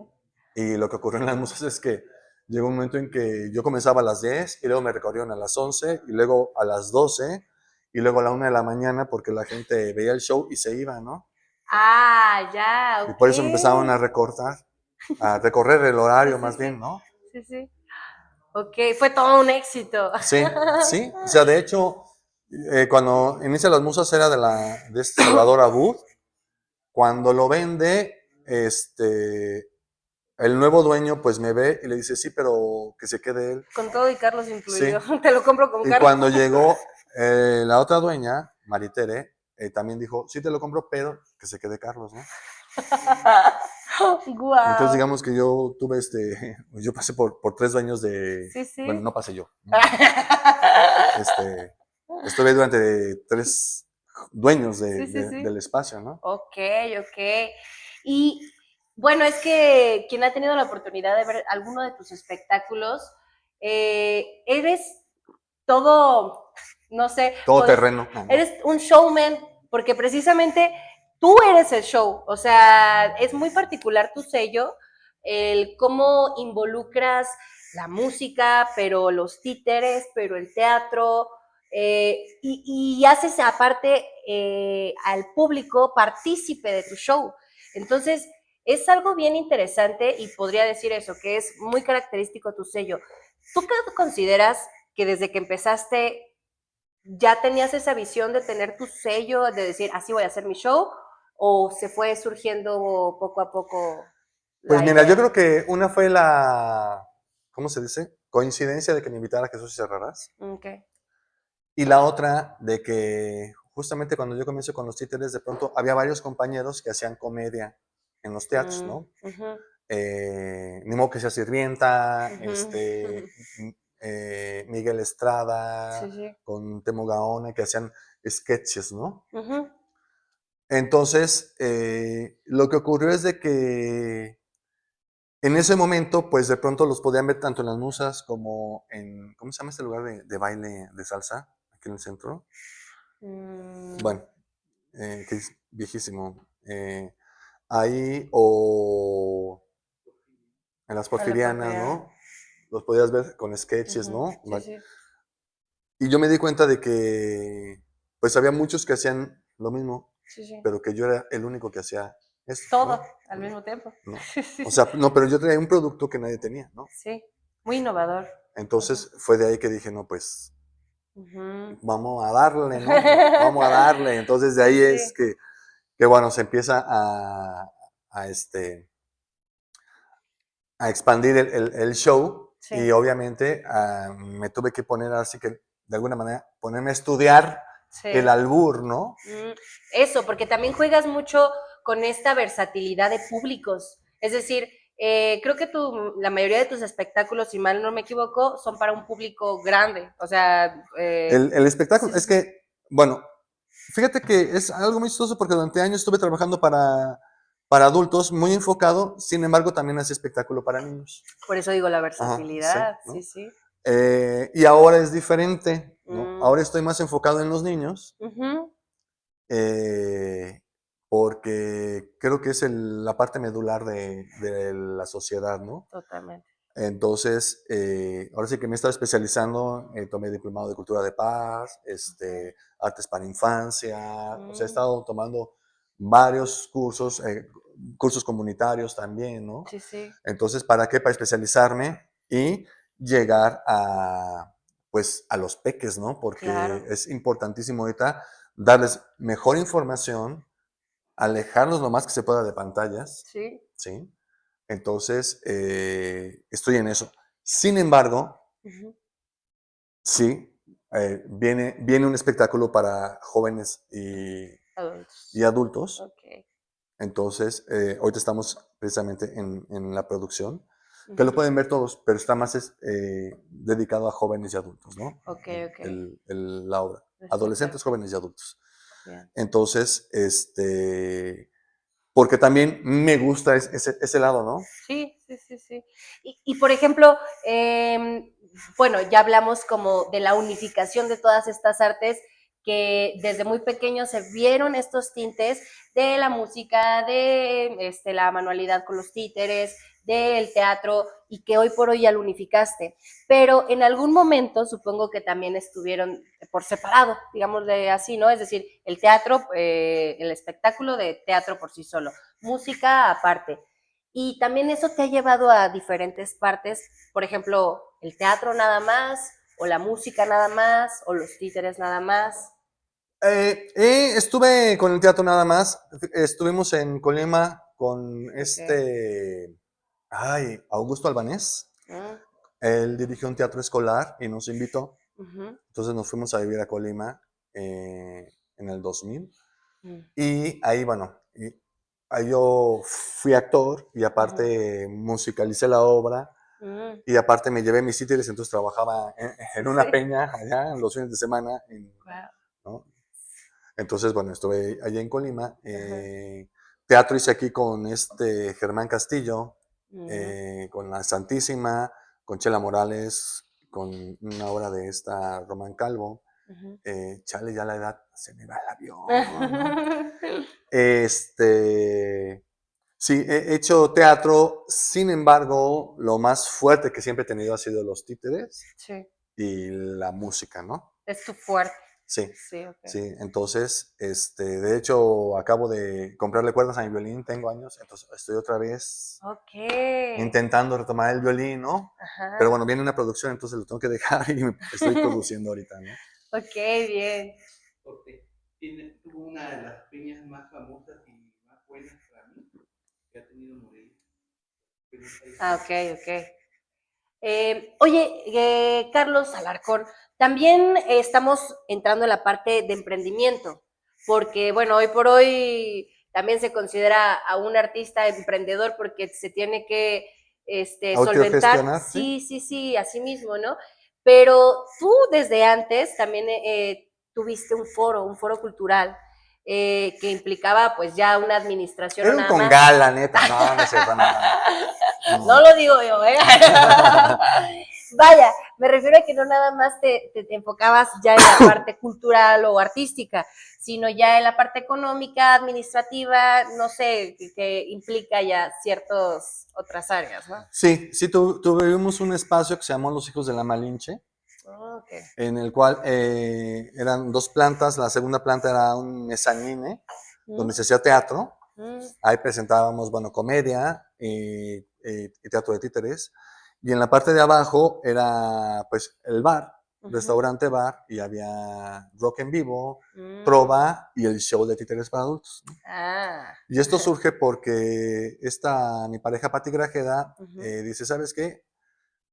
Y lo que ocurrió en las musas es que llegó un momento en que yo comenzaba a las 10 y luego me recorrieron a las 11 y luego a las 12 y luego a la 1 de la mañana porque la gente veía el show y se iba, ¿no? Ah, ya, Y ok. por eso me empezaron a recortar, a recorrer el Sí, horario sí, más bien, sí. ¿no? Sí, sí. Ok, fue todo un éxito. Sí, sí. O sea, de hecho, cuando inicia las musas era de este Salvador Abud. Cuando lo vende, el nuevo dueño pues me ve y le dice, sí, pero que se quede él. Con todo y Carlos Sí. incluido. Te lo compro con Y Carlos. cuando llegó la otra dueña, Maritere, también dijo, sí te lo compro, pero que se quede Carlos, ¿no? Entonces Guau. digamos que yo tuve yo pasé por 3 dueños Sí, bueno, sí. no pasé yo, ¿no? Este, estuve durante 3 dueños Sí, sí, sí. del espacio, ¿no? Ok, ok. Y bueno, es que quien ha tenido la oportunidad de ver alguno de tus espectáculos, eres todo, no sé, Todo terreno, no, no. eres un showman, porque precisamente tú eres el show. O sea, es muy particular tu sello, el cómo involucras la música, pero los títeres, pero el teatro, y haces aparte al público partícipe de tu show. Entonces, es algo bien interesante y podría decir eso, que es muy característico tu sello. ¿Tú qué consideras que desde que empezaste ya tenías esa visión de tener tu sello, de decir, así voy a hacer mi show, o se fue surgiendo poco a poco Pues la mira, yo idea? creo que una fue ¿cómo se dice? Coincidencia de que me invitara a Jesús Herreras. Okay. Y la otra de que justamente cuando yo comencé con los títeres, de pronto había varios compañeros que hacían comedia en los teatros, ¿no? Ni modo que sea Sirvienta, Miguel Estrada, Sí, sí. con Temo Gaona, que hacían sketches, ¿no? Entonces, lo que ocurrió es de que en ese momento, pues de pronto los podían ver tanto en las musas como en, ¿cómo se llama este lugar de baile de salsa? Aquí en el centro. Bueno, que es viejísimo. Ahí o en las A la Porfirianas, porfiriana. ¿no? Los podías ver con sketches, ¿no? Sí, sí. Y yo me di cuenta de que, pues había muchos que hacían lo mismo, Sí, sí. pero que yo era el único que hacía esto, Todo ¿no? al mismo tiempo. ¿No? Sí, sí, O sí. sea, no, pero yo traía un producto que nadie tenía, ¿no? Sí, muy innovador. Entonces fue de ahí que dije, no, pues Ujú. vamos a darle, ¿no? Vamos a darle. Entonces de Sí, ahí es sí, que bueno, se empieza a expandir el show y sí, obviamente me tuve que poner así que de alguna manera ponerme a estudiar el sí. albur, ¿no? Eso, porque también juegas mucho con esta versatilidad de públicos. Es decir, creo que la mayoría de tus espectáculos, si mal no me equivoco, son para un público grande. O sea, El sí, espectáculo, sí, es sí. que, bueno, fíjate que es algo muy chistoso porque durante años estuve trabajando para adultos, muy enfocado, sin embargo también hacía espectáculo para niños. Por eso digo la Ajá, sí, versatilidad. Sí, ¿no? sí. Y ahora es diferente, ¿no? Mm, Ahora estoy más enfocado en los niños, ujú, eh, porque creo que es la parte medular de la sociedad, ¿no? totalmente. Entonces, ahora sí que me he estado especializando, tomé diplomado de cultura de paz, Okay. artes para infancia, o sea, he Mm, estado tomando varios cursos, cursos comunitarios también, ¿no? sí, sí, Entonces, ¿para qué? Para especializarme y llegar pues, a los peques, ¿no? Porque claro. es importantísimo ahorita darles mejor información, alejarlos lo más que se pueda de pantallas, Sí. ¿sí? Entonces, estoy en eso. Sin embargo, Ujú. sí, viene un espectáculo para jóvenes y Adultos. adultos. Ok. Entonces, ahorita estamos precisamente en la producción, que lo Ujú. pueden ver todos, pero está más dedicado a jóvenes y adultos, ¿no? Ok, ok. La obra. El Adolescentes, espectáculo. jóvenes y adultos. Bien. Entonces, porque también me gusta ese lado, ¿no? Sí, sí, sí, sí. Y por ejemplo, bueno, ya hablamos como de la unificación de todas estas artes que desde muy pequeños se vieron estos tintes de la música, de la manualidad con los títeres, del teatro y que hoy por hoy ya lo unificaste. Pero en algún momento supongo que también estuvieron por separado, digámosle así, ¿no? Es decir, el teatro, el espectáculo de teatro por sí solo, música aparte. Y también eso te ha llevado a diferentes partes, por ejemplo, el teatro nada más, o la música nada más, o los títeres nada más. Estuve con el teatro nada más. Estuvimos en Colima con Ok. Augusto Albanés. Mm, Él dirigió un teatro escolar y nos invitó. ujú, Entonces nos fuimos a vivir a Colima en el 2000. mm, Y ahí, bueno, ahí yo fui actor y ujú, aparte musicalicé la obra mm. y aparte me llevé mis títeres, entonces trabajaba en una Sí. peña allá en los fines de semana, Wow. ¿no? Entonces, bueno, estuve allá en Colima. Ajá. Teatro hice aquí con Germán Castillo, Mm, con la Santísima, con Chela Morales, con una obra de esta Román Calvo. ujú. Chale, ya la edad se me va el avión, ¿no? Este, sí, he hecho teatro, sin embargo, lo más fuerte que siempre he tenido ha sido los títeres Sí, y la música, ¿no? es tu fuerte. Sí, Sí, ok. sí. Entonces, de hecho, acabo de comprarle cuerdas a mi violín, tengo años, entonces estoy otra vez Ok. intentando retomar el violín, ¿no? Pero Ajá. bueno, viene una producción, entonces lo tengo que dejar y me estoy produciendo ahorita, ¿no? Ok, bien. Porque tuvo una de las peñas más famosas y más buenas para mí que ha tenido Morelia. Ah, ok, ok. Oye, Carlos Alarcón, también estamos entrando en la parte de emprendimiento. porque, bueno, hoy por hoy también se considera a un artista emprendedor porque se tiene que solventar, Autogestionar, ¿sí? sí, así mismo, ¿no? Pero tú desde antes también tuviste un foro cultural que implicaba pues ya una administración o Era un nada más. congal, la neta, no es cierto, no. No lo digo yo, ¿eh? Vaya, me refiero a que no nada más te enfocabas ya en la parte cultural o artística, sino ya en la parte económica, administrativa, no sé, que implica ya ciertas otras áreas, ¿no? Sí, sí, tuvimos un espacio que se llamó Los Hijos de la Malinche, Okay. en el cual eran 2 plantas. La segunda planta era un mezanine, donde se hacía teatro. Ahí presentábamos, bueno, comedia y teatro de títeres. Y en la parte de abajo era, pues, el bar, restaurante bar, y había rock en vivo, trova y el show de títeres para adultos, ¿no? Y esto surge porque mi pareja Pati Grajeda dice, ¿sabes qué?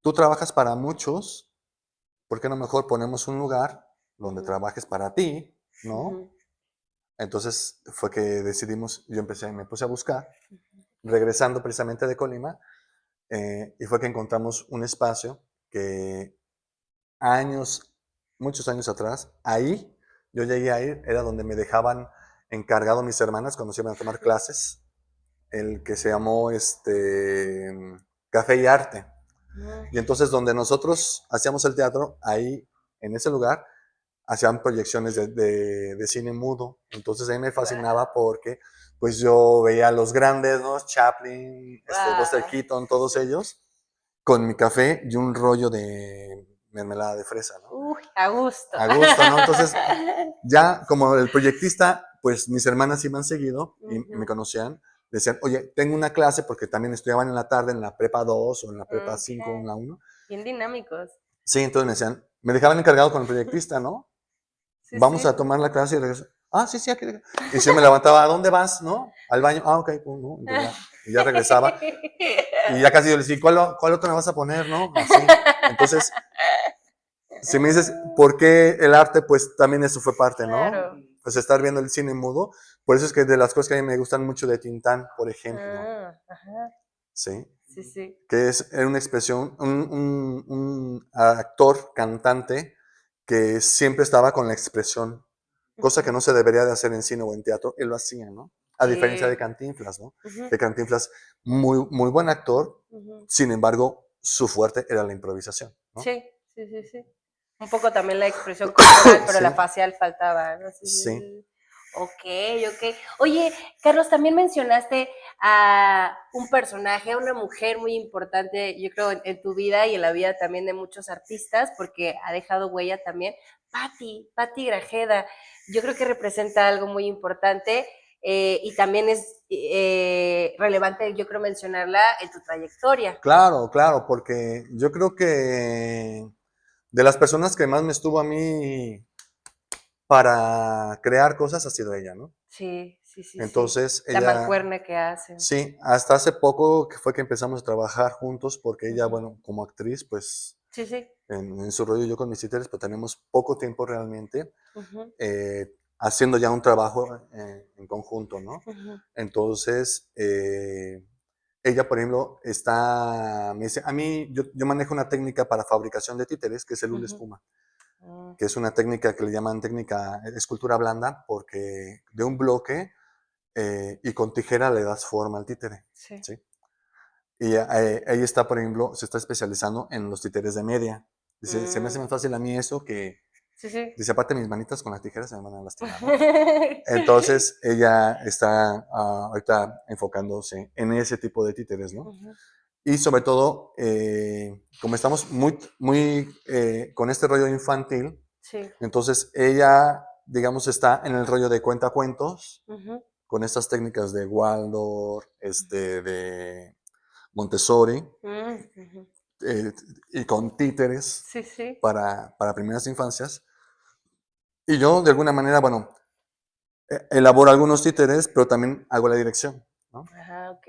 Tú trabajas para muchos, ¿por qué no mejor ponemos un lugar donde trabajes para ti, ¿no? Entonces fue que decidimos, me puse a buscar, regresando precisamente de Colima, y fue que encontramos un espacio que muchos años atrás, ahí yo llegué a ir, era donde me dejaban encargado mis hermanas cuando se iban a tomar clases, el que se llamó Café y Arte. Y entonces donde nosotros hacíamos el teatro, ahí en ese lugar, hacían proyecciones de cine mudo. Entonces a mí me fascinaba porque pues yo veía a los grandes, ¿no? Chaplin, Buster Keaton, todos ellos, con mi café y un rollo de mermelada de fresa, ¿no? Uy, a gusto. A gusto, ¿no? Entonces, ya como el proyectista, pues mis hermanas iban seguido y me conocían. Decían, oye, tengo una clase porque también estudiaban en la tarde en la prepa 2 o en la prepa 5 o en la 1. Bien dinámicos. Sí, entonces me decían, me dejaban encargado con el proyectista, ¿no? Sí, Vamos sí. a tomar la clase y regreso. Ah, sí, sí, aquí. Y si yo me levantaba, ¿a dónde vas? ¿No? Al baño. Ah, ok, pues, ¿no? Entonces y ya regresaba. Y ya casi yo le decía, ¿cuál otro me vas a poner, no? Así. Entonces, si me dices, ¿por qué el arte? Pues también eso fue parte, ¿no? Claro. Pues estar viendo el cine mudo. Por eso es que de las cosas que a mí me gustan mucho de Tintán, por ejemplo, Ajá. ¿sí? Sí, sí. Que es una expresión, un actor, cantante, que siempre estaba con la expresión, cosa que no se debería de hacer en cine o en teatro, él lo hacía, ¿no? A diferencia de Cantinflas, ¿no? Que Cantinflas, muy, muy buen actor, sin embargo, su fuerte era la improvisación, ¿no? Sí, sí, sí, sí. Un poco también la expresión corporal, pero Sí, la facial faltaba, ¿no? Sí, sí, sí. sí. Ok, ok. Oye, Carlos, también mencionaste a un personaje, a una mujer muy importante, yo creo, en tu vida y en la vida también de muchos artistas, porque ha dejado huella también. Pati Grajeda, yo creo que representa algo muy importante y también es relevante, yo creo, mencionarla en tu trayectoria. Claro, claro, porque yo creo que de las personas que más me estuvo a mí para crear cosas ha sido ella, ¿no? Sí, sí, sí, sí. Entonces, La ella, mancuerna que hacen. sí, hasta hace poco que fue que empezamos a trabajar juntos, porque ella, bueno, como actriz, pues Sí, sí. en su rollo, yo con mis títeres, pues tenemos poco tiempo realmente Ujú, haciendo ya un trabajo en conjunto, ¿no? ujú, Entonces, ella, por ejemplo, me dice, a mí, yo manejo una técnica para fabricación de títeres, que es el hule ujú. espuma, que es una técnica que le llaman técnica escultura blanda, porque de un bloque y con tijera le das forma al títere, Sí. ¿sí? Y ella está, por ejemplo, se está especializando en los títeres de media. Dice, se me hace más fácil a mí eso que, Sí, sí. dice, aparte mis manitas con las tijeras se me van a lastimar, ¿no? Entonces, ella está ahorita enfocándose en ese tipo de títeres, ¿no? Ujú, Y sobre todo, como estamos muy, muy con este rollo infantil, sí. entonces ella, digamos, está en el rollo de cuentacuentos, Ujú, con estas técnicas de Waldorf, de Montessori, ujú. eh, y con títeres Sí, sí. para primeras infancias. Y yo, de alguna manera, bueno, elaboro algunos títeres, pero también hago la dirección, ¿no? Ajá, ok.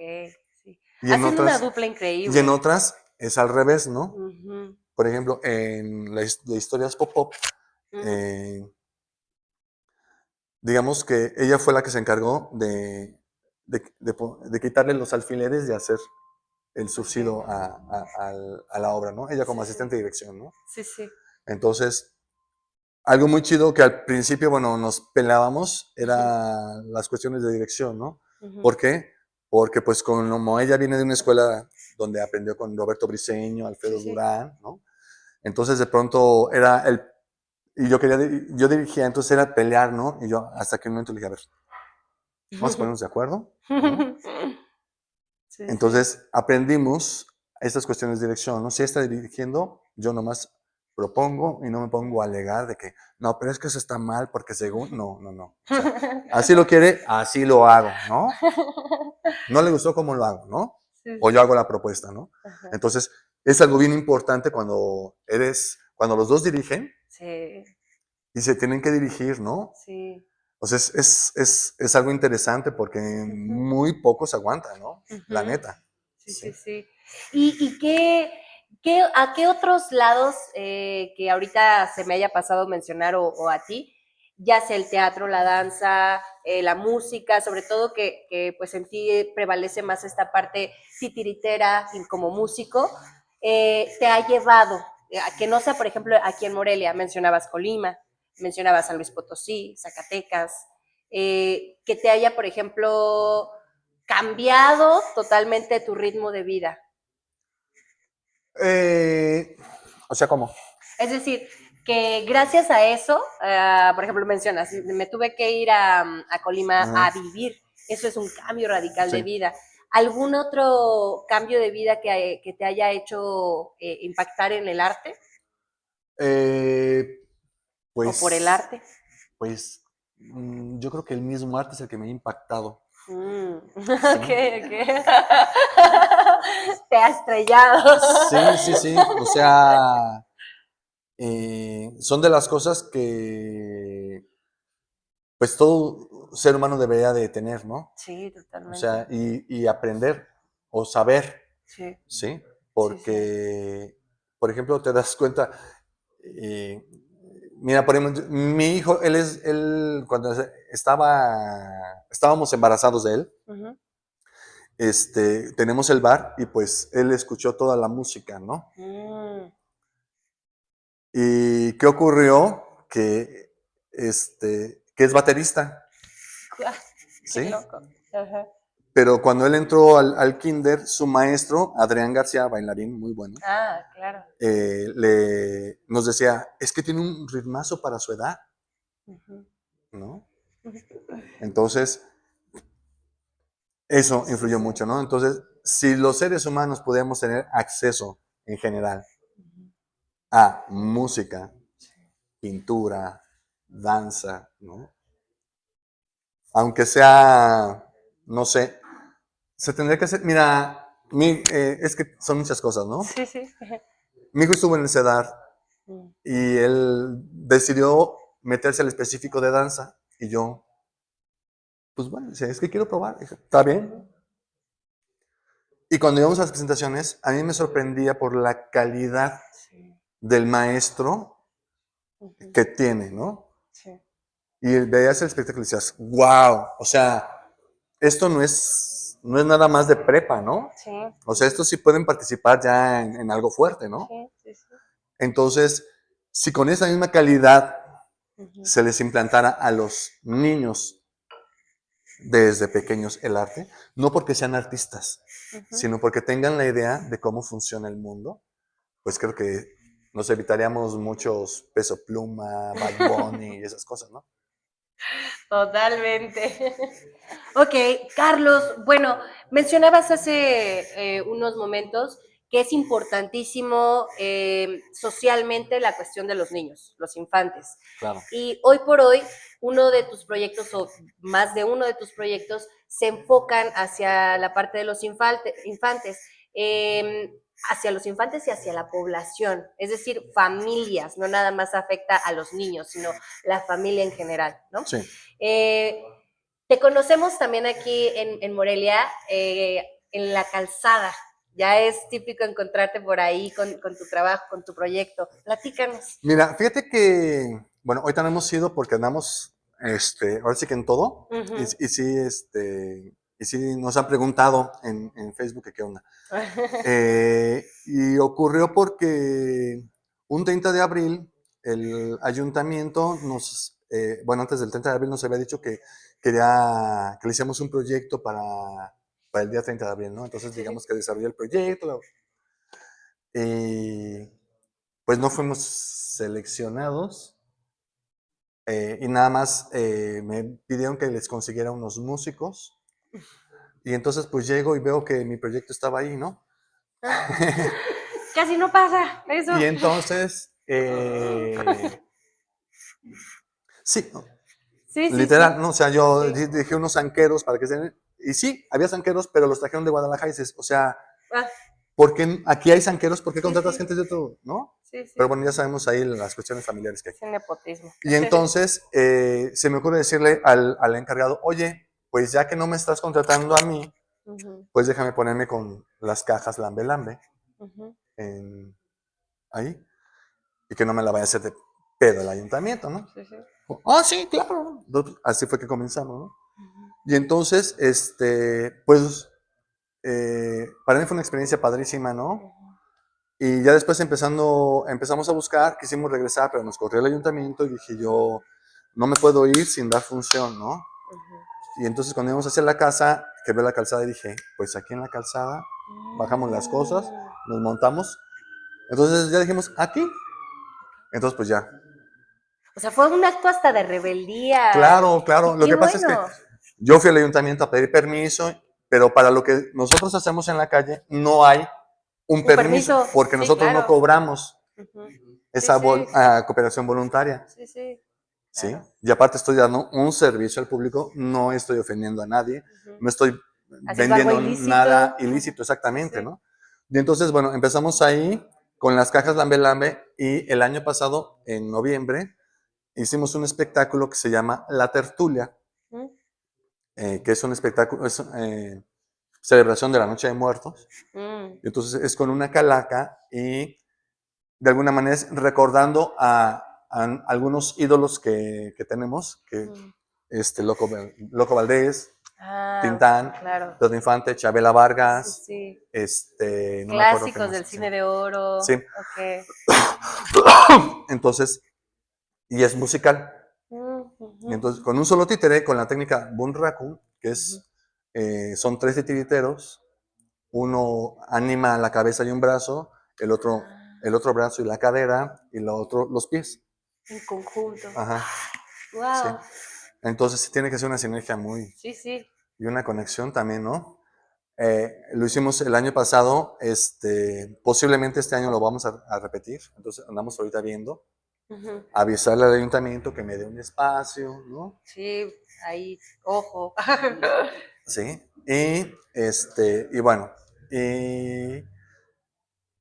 Sí. Y en Hacen una otras, dupla y en increíble. otras es al revés, ¿no? Ujú, Por ejemplo, en de historias pop-up, ujú. eh, digamos que ella fue la que se encargó de quitarle los alfileres y hacer el surcido a la obra, ¿no? Ella como Sí, sí. asistente de dirección, ¿no? Sí, sí. Entonces, algo muy chido que al principio, bueno, nos peleábamos Ujú, era las cuestiones de dirección, ¿no? ujú. ¿Por qué? Porque pues como ella viene de una escuela donde aprendió con Roberto Briceño, Sí, Alfredo sí. Durán, ¿no? Entonces de pronto era y yo dirigía, entonces era pelear, ¿no? Y yo hasta que un momento le dije, a ver, vamos a ponernos de acuerdo, ¿no? Sí, sí. Entonces aprendimos estas cuestiones de dirección, ¿no? Si ella está dirigiendo, yo nomás propongo y no me pongo a alegar de que, no, pero es que eso está mal porque según, no, no, no. O sea, así lo quiere, así lo hago, ¿no? No le gustó cómo lo hago, ¿no? Sí, O yo sí. hago la propuesta, ¿no? Ajá. Entonces, es algo bien importante cuando los dos dirigen Sí, y se tienen que dirigir, ¿no? sí. O sea, es algo interesante porque Ujú, muy pocos aguantan, ¿no? La ujú. neta. Sí, Sí. sí, sí. ¿Y a qué otros lados que ahorita se me haya pasado mencionar o a ti, ya sea el teatro, la danza, la música, sobre todo que pues en ti prevalece más esta parte titiritera y como músico, te ha llevado a que no sea, por ejemplo, aquí en Morelia, mencionabas Colima, mencionabas San Luis Potosí, Zacatecas, que te haya, por ejemplo, cambiado totalmente tu ritmo de vida? Eh, o sea, ¿cómo? Es decir, que gracias a eso, por ejemplo, mencionas, me tuve que ir a Colima Ajá, a vivir. Eso es un cambio radical de sí. vida. ¿Algún otro cambio de vida que te haya hecho impactar en el arte Eh, o por el pues, arte? yo creo que el mismo arte es el que me ha impactado. Sí, Ok, ok. Te ha estrellado. sí, sí, sí. O sea, son de las cosas que pues todo ser humano debería de tener, ¿no? Sí, O totalmente. sea, y aprender o saber, Sí, ¿sí? sí, sí. Porque, por ejemplo, te das cuenta, eh, mira, por ejemplo, mi hijo, cuando estábamos embarazados de él, Ujú. tenemos el bar y pues él escuchó toda la música, ¿no? Mm. ¿Y qué ocurrió? Que es baterista, Qué ¿sí? loco. Ajá. Pero cuando él entró al kinder, su maestro, Adrián García, bailarín muy bueno, Ah, claro. nos decía, es que tiene un ritmazo para su edad, Ujú. ¿no? Entonces, eso Sí, influyó sí. mucho, ¿no? Entonces, si los seres humanos podíamos tener acceso en general Ujú. a música, pintura, danza, ¿no? Aunque sea, no sé, se tendría que hacer, mira, es que son muchas cosas, ¿no? Sí, sí. Mi hijo estuvo en el CEDAR Mm. y él decidió meterse al específico de danza y yo, pues bueno, dice, es que quiero probar. Dije, está bien. Ujú. Y cuando íbamos a las presentaciones, a mí me sorprendía por la calidad Sí. del maestro Ujú. que tiene, ¿no? Sí. Y veías el espectáculo y decías, wow, o sea, esto no es nada más de prepa, ¿no? Sí. O sea, Ujú. estos sí pueden participar ya en algo fuerte, ¿no? Sí, sí, sí. Entonces, si con esa misma calidad Ujú. se les implantara a los niños desde pequeños el arte, no porque sean artistas, Ujú. sino porque tengan la idea de cómo funciona el mundo, pues creo que nos evitaríamos muchos Peso Pluma, Bad Bunny y esas cosas, ¿no? Totalmente. Ok, Carlos, bueno, mencionabas hace unos momentos que es importantísimo socialmente la cuestión de los niños, los infantes. Claro. Y hoy por hoy, uno de tus proyectos o más de uno de tus proyectos se enfocan hacia la parte de los infantes. Eh, hacia los infantes y hacia la población, es decir, familias, no nada más afecta a los niños, sino la familia en general, ¿no? Sí. Eh, te conocemos también aquí en Morelia, en la calzada. Ya es típico encontrarte por ahí con tu trabajo, con tu proyecto. Platícanos. Mira, fíjate que, bueno, ahorita no hemos ido porque andamos ahora sí que en todo. Ujú. Y sí nos han preguntado en Facebook que qué onda. Y ocurrió porque un 30 de abril el ayuntamiento bueno, antes del 30 de abril nos había dicho que quería que le hiciéramos un proyecto para el día 30 de abril, ¿no? Entonces, Sí, sí. digamos que desarrollé el proyecto y pues no fuimos seleccionados y nada más me pidieron que les consiguiera unos músicos y entonces pues llego y veo que mi proyecto estaba ahí, ¿no? Casi no pasa eso. Y entonces, sí, Sí, sí, literal, sí. ¿no? O sea, yo Sí. dejé unos zanqueros para que se... Y sí, había zanqueros, pero los trajeron de Guadalajara y dices, o sea, Ah, ¿por qué aquí hay zanqueros? ¿Por qué sí, contratas sí. gente de otro, no? Sí, Pero sí. bueno, ya sabemos ahí las cuestiones familiares que hay. Es el nepotismo. Y entonces se me ocurre decirle al encargado, oye, pues ya que no me estás contratando a mí, Ujú, pues déjame ponerme con las cajas lambe lambe ujú. ahí y que no me la vaya a hacer de pedo el ayuntamiento, ¿no? Sí, sí. Ah, sí, claro. Así fue que comenzamos, ¿no? Ujú. Y entonces, pues, para mí fue una experiencia padrísima, ¿no? Ujú, Y ya después empezamos a buscar, quisimos regresar, pero nos corrió el ayuntamiento y dije yo, no me puedo ir sin dar función, ¿no? ujú. Y entonces cuando íbamos hacia la casa, que veo la calzada y dije, pues aquí en la calzada, bajamos las cosas, Mm. nos montamos. Entonces ya dijimos, aquí. Entonces pues ya. O sea, fue un acto hasta de rebeldía. Claro, claro. Y Lo qué que pasa es que bueno. yo fui al ayuntamiento a pedir permiso, pero para lo que nosotros hacemos en la calle no hay un Un permiso, permiso. porque Sí, nosotros no claro. cobramos Ujú. Sí, esa sí. cooperación voluntaria, Sí, sí. ¿sí? Claro. Y aparte estoy dando un servicio al público, no estoy ofendiendo a nadie, Ujú. no estoy Haciendo algo vendiendo nada ilícito. ilícito Sí, exactamente, sí. ¿no? Y entonces, bueno, empezamos ahí con las cajas Lambe Lambe y el año pasado, en noviembre, hicimos un espectáculo que se llama La Tertulia, Mm, que es un espectáculo, es celebración de la Noche de Muertos. mm, Y entonces es con una calaca y de alguna manera es recordando a algunos ídolos que tenemos, que mm. Loco Valdés, Ah, Tintán, claro. Pedro Infante, Chabela Sí, Vargas, sí. no me acuerdo qué Clásicos más. del Sí. cine de oro. Sí. Ok. Entonces, y es musical. Mm, Y ujú, entonces, con un solo títere, con la técnica Bunraku, que ujú. son 3 titiriteros, uno anima la cabeza y un brazo, Ah, el otro brazo y la cadera, y lo otro los pies. en conjunto. Ajá, sí. Wow. Entonces sí tiene que ser una sinergia Sí, sí. y una conexión también, ¿no? Lo hicimos el año pasado, posiblemente este año lo vamos a repetir, entonces andamos ahorita viendo, Ujú. avisarle al ayuntamiento que me dé un espacio, ¿no? Sí, ahí, ojo. Sí, y bueno, y,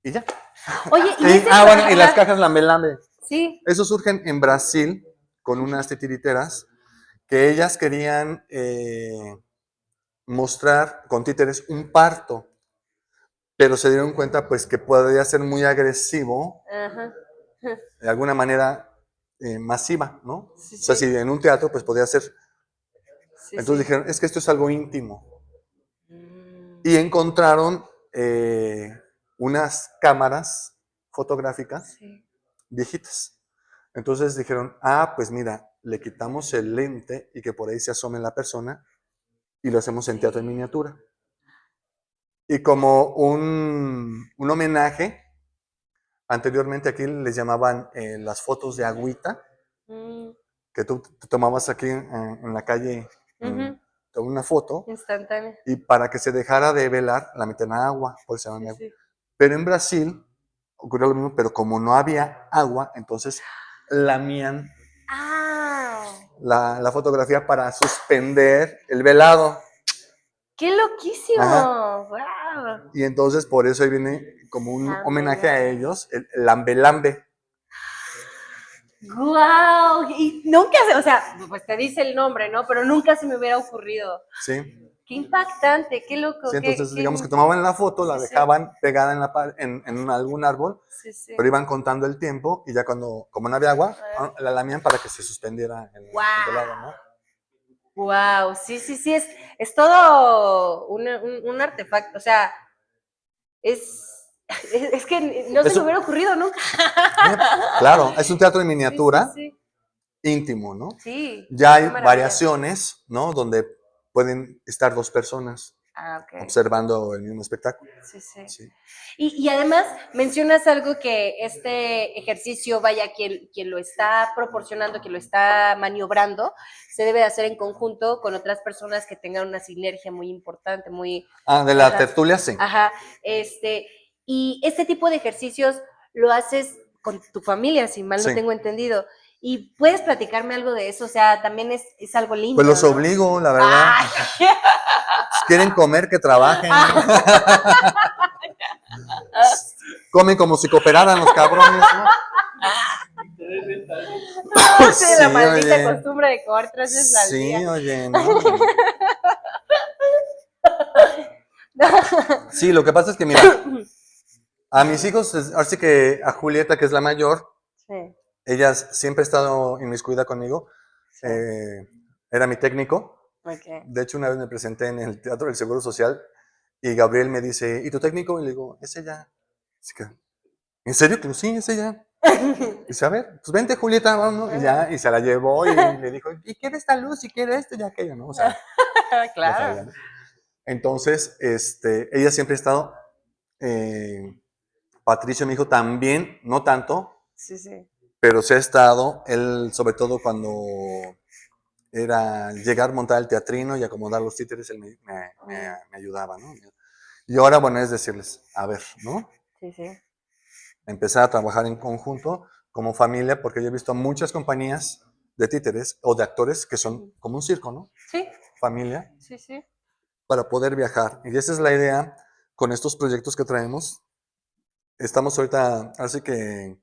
y ya. Oye, y ese Bueno, y las ajá, cajas lambe lambe. sí. Eso surgen en Brasil con unas titiriteras que ellas querían mostrar con títeres un parto, pero se dieron cuenta pues que podría ser muy agresivo, Ajá. de alguna manera masiva, ¿no? Sí, O sea, si sí. en un teatro pues podría ser, Sí, entonces sí. dijeron, es que esto es algo íntimo. Mm, Y encontraron unas cámaras fotográficas sí. viejitas. Entonces dijeron, pues mira, le quitamos el lente y que por ahí se asome la persona y lo hacemos en teatro en Sí. miniatura. Y como un homenaje, anteriormente aquí les llamaban las fotos de agüita, Mm, que tú tomabas aquí en la calle ujú. una foto, Instantáneo. y para que se dejara de velar, la metían a agua, por eso se Sí, llama agua. sí. Pero en Brasil ocurrió lo mismo, pero como no había agua, entonces lamían Ah, la fotografía para suspender el velado. qué Ajá. loquísimo. Wow. Y entonces por eso ahí viene como un Lambe, homenaje a lambe. ellos, el lambe lambe. Wow. Y nunca se, o sea, pues te dice el nombre, ¿no? Pero nunca se me hubiera ocurrido. ¿Sí? Qué impactante, qué loco. Sí, entonces, qué... digamos que tomaban la foto, la Sí, sí. dejaban pegada en algún árbol, Sí, sí. pero iban contando el tiempo y ya cuando, como no había agua, la lamían para que se suspendiera el agua, ¿no? Wow, sí, sí, sí, es todo un artefacto, o sea, es que no se me Eso, hubiera ocurrido nunca. claro, es un teatro en Sí, sí, miniatura, sí. íntimo, ¿no? Sí, Ya qué hay maravilla. variaciones, ¿no? Donde pueden estar dos personas Ah, ok. observando el mismo espectáculo. Sí, sí. Sí. Y además mencionas algo que este ejercicio, vaya, quien lo está proporcionando, quien lo está maniobrando, se debe de hacer en conjunto con otras personas que tengan una sinergia muy importante, muy... Ah, de la Ajá, tertulia, sí. ajá, y este tipo de ejercicios lo haces con tu familia, si mal no Sí. tengo entendido. Y puedes platicarme algo de eso, o sea, también es algo Pues lindo, los ¿no? obligo, la verdad. ¡Ay! Si quieren comer, que trabajen. Comen como si cooperaran los cabrones, ¿no? Sí, la Sí, maldita oye. costumbre de comer 3 veces al día. Sí, oye, ¿no? Sí, lo que pasa es que, mira, a mis hijos, ahora sí que a Julieta, que es la mayor, Sí, ella siempre ha estado inmiscuida conmigo. sí. Eh, Era mi técnico. Ok. De hecho, una vez me presenté en el Teatro del Seguro Social y Gabriel me dice, ¿y tu técnico? Y le digo, es ella. Así que, ¿en serio? Que sí, es ella. Dice, a ver, pues vente, Julieta, vamos. Y ya, y se la llevó y le dijo, y quiere esta luz, y quiere esto, y aquello, ¿no? O sea, ya Claro. sabía, ¿no? Entonces, ella siempre ha estado, Patricio, mi hijo, también, no tanto, Sí, sí. pero sí ha estado, él, sobre todo cuando era llegar, montar el teatrino y acomodar los títeres, él me ayudaba, ¿no? Y ahora, bueno, es decirles, a ver, ¿no? Sí, sí. Empezar a trabajar en conjunto como familia, porque yo he visto muchas compañías de títeres o de actores que son como un circo, ¿no? Sí, Familia, sí, sí. para poder viajar. Y esa es la idea con estos proyectos que traemos. Estamos ahorita, así que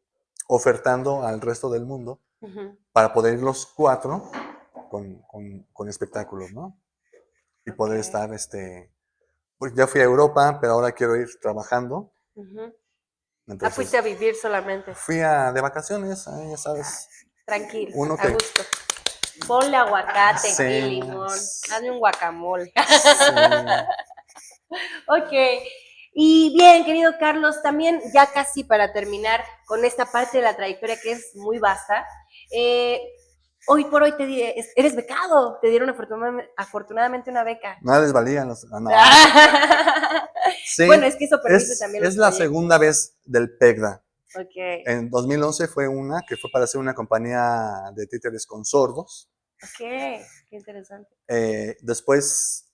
ofertando al resto del mundo Ujú. para poder ir los cuatro con espectáculos, ¿no? Y Ok. poder estar, pues ya fui a Europa, pero ahora quiero ir trabajando. Ujú. Ah, Entonces, fuiste a vivir solamente. fui de vacaciones, ya sabes, Tranquilo, uno a que, gusto. Ponle aguacate y sí, limón. Hazme un guacamole. sí, Ok. Y bien, querido Carlos, también ya casi para terminar con esta parte de la trayectoria que es muy vasta, eh, hoy por hoy eres becado, te dieron afortunadamente una beca. no les valían no. Bueno, Sí, es que eso permite también los es la proyectos. segunda vez del PEGDA. Ok, En 2011 fue una que fue para hacer una compañía de títeres con sordos. ok, qué interesante. Después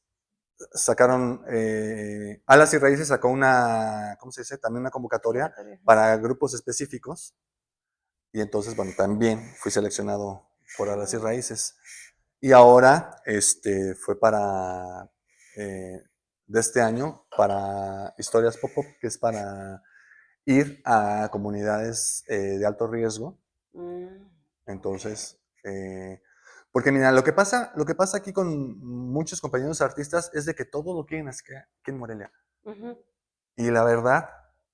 sacaron, Alas y Raíces sacó una, ¿cómo se dice? También una convocatoria Convocatoria. para grupos específicos. Y entonces, bueno, también fui seleccionado por Alas y Raíces. Y ahora, fue de este año, para Historias Pop-Up, que es para ir a comunidades de alto riesgo. Mm, Entonces, porque mira, lo que pasa aquí con muchos compañeros artistas es de que todo lo quieren hacer aquí en Morelia. ujú. Y la verdad,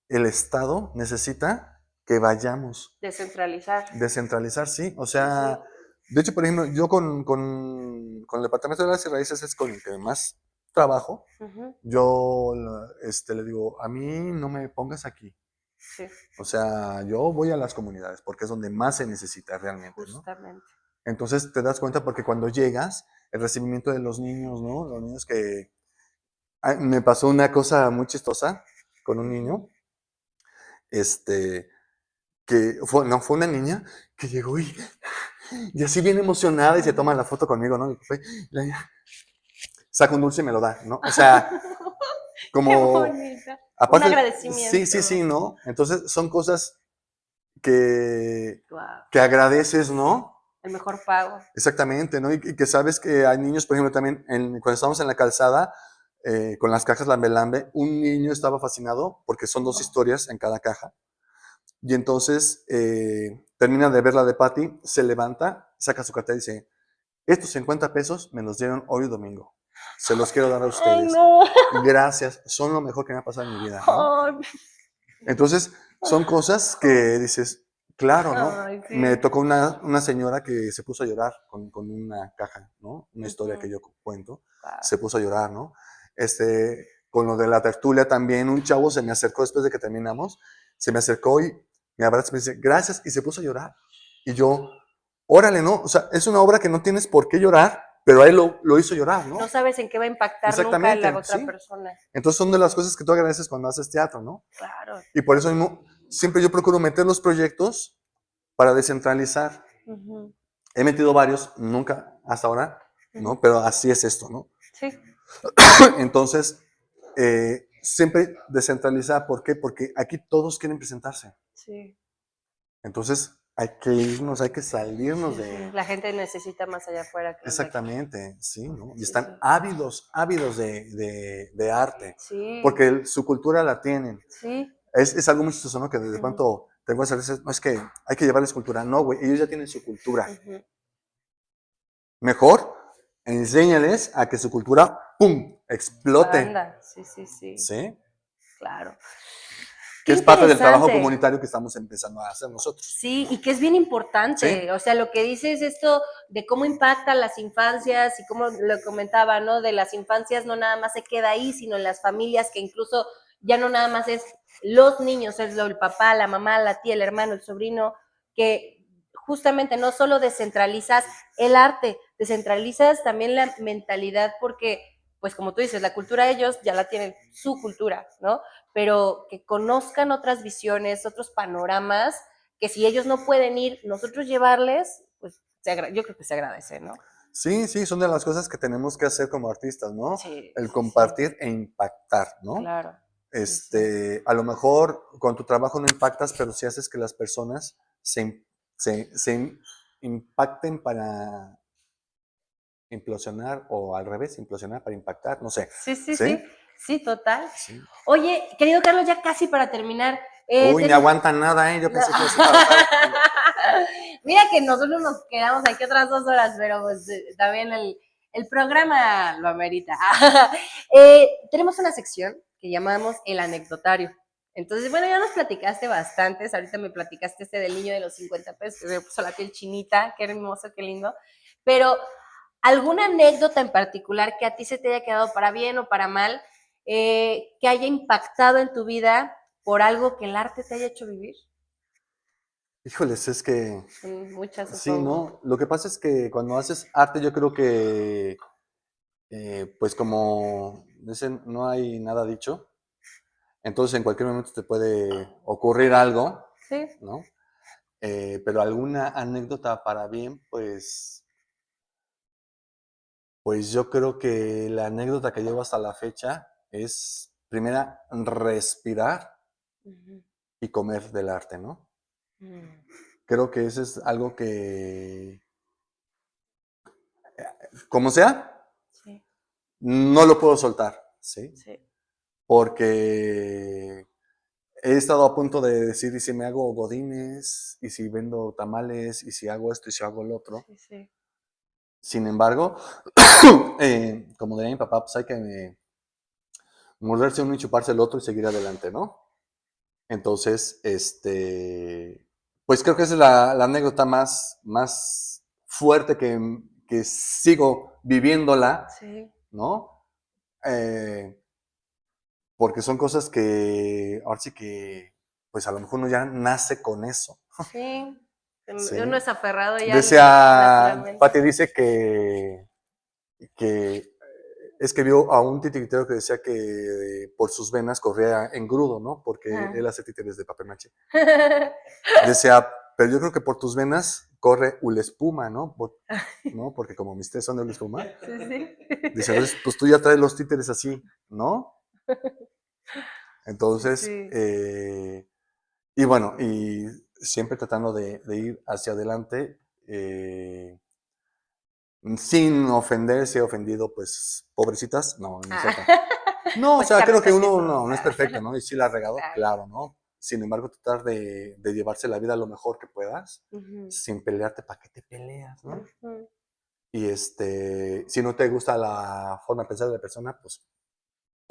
el Estado necesita que vayamos. Descentralizar. Descentralizar, sí. O Sí, sí. sea, de hecho, por ejemplo, yo con el Departamento de las Raíces es con el que más trabajo. Ujú. Yo le digo, a mí no me pongas aquí. Sí, O sea, yo voy a las comunidades porque es donde más se necesita realmente, ¿no? justamente. Entonces te das cuenta porque cuando llegas, el recibimiento de los niños, ¿no? Los niños que... me pasó una cosa muy chistosa con un niño, fue una niña que llegó y así bien emocionada y se toma la foto conmigo, ¿no? Saca un dulce y me lo da, ¿no? O sea, Qué como... bonita. Un Aparte, sí, agradecimiento. sí, sí, ¿no? Entonces son cosas que, Wow. que agradeces, ¿no? El mejor pago. Exactamente, ¿no? Y que sabes que hay niños, por ejemplo, también cuando estábamos en la calzada, con las cajas Lambe Lambe, un niño estaba fascinado porque son dos historias en cada caja. Y entonces termina de ver la de Patty, se levanta, saca su cartera y dice, estos 50 pesos me los dieron hoy domingo. Se los quiero dar a Ay, ustedes. no. Gracias, son lo mejor que me ha pasado en mi vida, ¿no? Ay, Entonces, son cosas que dices, claro, ¿no? ay, Me sí. tocó una señora que se puso a llorar con una caja, ¿no? Una historia que Ujú. yo cuento. Guau. Se puso a llorar, ¿no? Con lo de la tertulia también, un chavo se me acercó después de que terminamos, se me acercó y me abrazó y me dice, gracias, y se puso a llorar. Y yo, órale, ¿no? O sea, es una obra que no tienes por qué llorar, pero ahí lo hizo llorar, No ¿no? sabes en qué va a impactar nunca en la Exactamente, otra sí. persona. Entonces son de las cosas que tú agradeces cuando haces teatro, ¿no? Claro. Y por eso mismo, siempre yo procuro meter los proyectos para descentralizar. Ujú, He metido varios, nunca hasta ahora, ujú. ¿no? Pero así es esto, ¿no? Sí, Entonces, siempre descentralizar. ¿Por qué? Porque aquí todos quieren presentarse. sí, Entonces, hay que irnos, hay que salirnos sí, sí. de... La gente necesita más allá afuera que los de aquí. Exactamente, sí, ¿no? Y Sí, están sí. ávidos de arte, Sí, porque su cultura la tienen. sí. Es algo muy chistoso, ¿no? Que de Ujú, pronto tengo esa veces, no es que hay que llevarles cultura. No, güey, ellos ya tienen su cultura. ujú. Mejor, enséñales a que su cultura, ¡pum!, explote. Expanda. Sí, sí, sí. ¿Sí? Claro. Que Qué es parte del trabajo interesante. comunitario que estamos empezando a hacer nosotros. Sí, y que es bien ¿Sí? importante, o sea, lo que dices esto de cómo impacta las infancias y cómo lo comentaba, ¿no? De las infancias no nada más se queda ahí, sino en las familias que incluso ya no nada más es los niños, es el papá, la mamá, la tía, el hermano, el sobrino, que justamente no solo descentralizas el arte, descentralizas también la mentalidad porque, pues como tú dices, la cultura ellos ya la tienen, su cultura, ¿no? Pero que conozcan otras visiones, otros panoramas, que si ellos no pueden ir, nosotros llevarles, pues yo creo que se agradece, ¿no? Sí, sí, son de las cosas que tenemos que hacer como artistas, ¿no? Sí, El sí, sí, compartir e impactar, ¿no? claro. Sí, sí. A lo mejor con tu trabajo no impactas, pero sí haces que las personas se impacten para implosionar o al revés, implosionar para impactar, no sé. Sí, sí, ¿Sí? sí, sí, total. Sí. Oye, querido Carlos, ya casi para terminar. Uy, ni aguantan nada, ¿eh? Yo pensé que sí para estar aquí. Mira que nosotros nos quedamos aquí otras 2 horas, pero pues también el programa lo amerita. Tenemos una sección que llamamos el anecdotario. Entonces, bueno, ya nos platicaste bastantes. Ahorita me platicaste del niño de los 50 pesos que me puso la piel chinita. Qué hermoso, qué lindo. Pero, ¿alguna anécdota en particular que a ti se te haya quedado para bien o para mal, que haya impactado en tu vida por algo que el arte te haya hecho vivir? Híjoles, es que Muchas, sí, supongo. ¿no? Lo que pasa es que cuando haces arte, yo creo que, pues como dicen, no hay nada dicho, entonces en cualquier momento te puede ocurrir algo, Sí. ¿no? Pero alguna anécdota para bien, pues yo creo que la anécdota que llevo hasta la fecha es, primera, respirar Ujú. y comer del arte, ¿no? Mm. Creo que eso es algo que, como sea, Sí, no lo puedo soltar, ¿sí? sí, Porque he estado a punto de decir, ¿y si me hago godines? ¿Y si vendo tamales? ¿Y si hago esto? ¿Y si hago lo otro? sí, sí. Sin embargo, como diría mi papá, pues hay que morderse uno y chuparse el otro y seguir adelante, ¿no? Entonces, pues creo que esa es la anécdota más fuerte que sigo viviéndola, Sí, ¿no? Eh, Porque son cosas que ahora sí que, pues a lo mejor uno ya nace con eso, sí. Uno ¿sí? es aferrado ya Decía, naturalmente. Pati dice que es que vio a un titiritero que decía que por sus venas corría engrudo, ¿no? Porque él Ajá. hace títeres de papel maché. Decía, pero yo creo que por tus venas corre espuma, ¿no? ¿No? Porque como mis tés son de espuma. Sí, sí. Dice, entonces, pues tú ya traes los títeres así, ¿no? Sí, Entonces, sí. y bueno, y siempre tratando de ir hacia adelante, sin ofender, si he ofendido, pues, pobrecitas, no, no es Ah. cierto. No, o Pues sea, creo Carlos que también uno no. no es perfecto, ¿no? Y sí la ha regado, Claro. claro, ¿no? Sin embargo, tratar de llevarse la vida lo mejor que puedas, Ujú, sin pelearte, ¿para qué te peleas, no? ujú. Y si no te gusta la forma de pensar de la persona, pues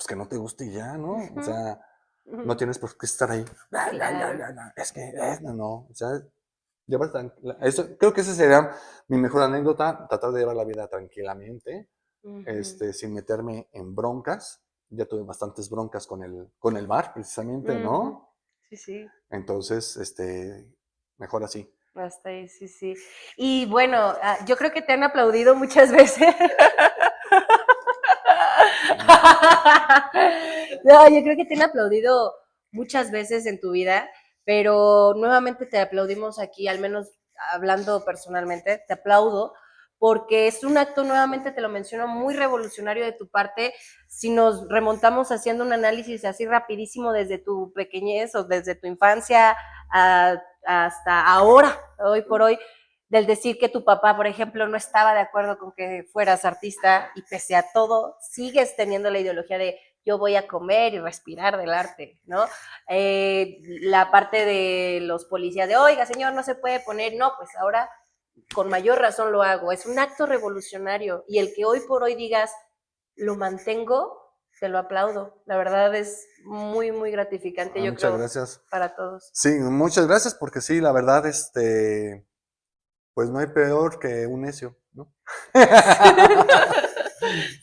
que no te guste y ya, ¿no? O sea, no tienes por qué estar ahí. Claro. Es que, no, o sea, creo que esa sería mi mejor anécdota, tratar de llevar la vida tranquilamente, sin meterme en broncas. Ya tuve bastantes broncas con el bar, precisamente, ¿no? Sí, sí. Entonces, mejor así. Hasta ahí, sí, sí. Y bueno, yo creo que te han aplaudido muchas veces. No, yo creo que te han aplaudido muchas veces en tu vida, pero nuevamente te aplaudimos aquí, al menos hablando personalmente, te aplaudo porque es un acto, nuevamente te lo menciono, muy revolucionario de tu parte. Si nos remontamos haciendo un análisis así rapidísimo desde tu pequeñez o desde tu infancia hasta ahora, hoy por hoy, del decir que tu papá, por ejemplo, no estaba de acuerdo con que fueras artista y pese a todo, sigues teniendo la ideología de yo voy a comer y respirar del arte, ¿no? La parte de los policías de, oiga, señor, no se puede poner, no, pues ahora con mayor razón lo hago. Es un acto revolucionario y el que hoy por hoy digas, lo mantengo, te lo aplaudo. La verdad es muy, muy gratificante, yo Muchas creo, gracias. para todos. Sí, muchas gracias porque sí, la verdad, pues no hay peor que un necio, ¿no?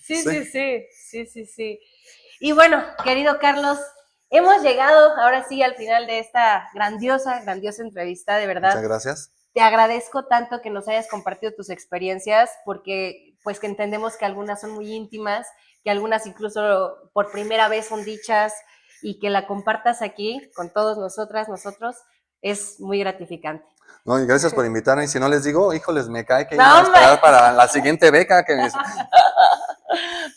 Sí, sí, sí, sí, sí, sí. Y bueno, querido Carlos, hemos llegado ahora sí al final de esta grandiosa, grandiosa entrevista, de verdad. Muchas gracias. Te agradezco tanto que nos hayas compartido tus experiencias, porque pues que entendemos que algunas son muy íntimas, que algunas incluso por primera vez son dichas y que la compartas aquí con todos nosotros, es muy gratificante. No, y gracias por invitarme. Y si no les digo, híjoles, me cae que No, iban a esperar para la siguiente beca.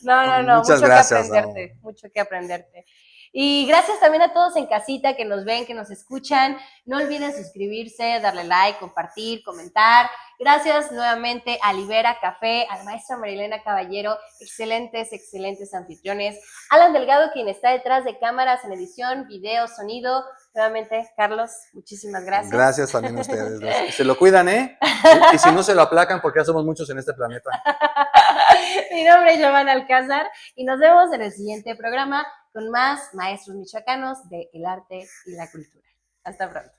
No, Muchas mucho gracias. que aprenderte, mucho que aprenderte. Y gracias también a todos en casita que nos ven, que nos escuchan. No olviden suscribirse, darle like, compartir, comentar. Gracias nuevamente a Libera Café, a la maestra Marilena Caballero, excelentes, excelentes anfitriones. Alan Delgado, quien está detrás de cámaras en edición, video, sonido. Nuevamente, Carlos, muchísimas gracias. Gracias también a ustedes. Gracias. Se lo cuidan, ¿eh? Y si no se lo aplacan, porque ya somos muchos en este planeta. Mi nombre es Giovanna Alcázar y nos vemos en el siguiente programa con más maestros michoacanos de el arte y la cultura. Hasta pronto.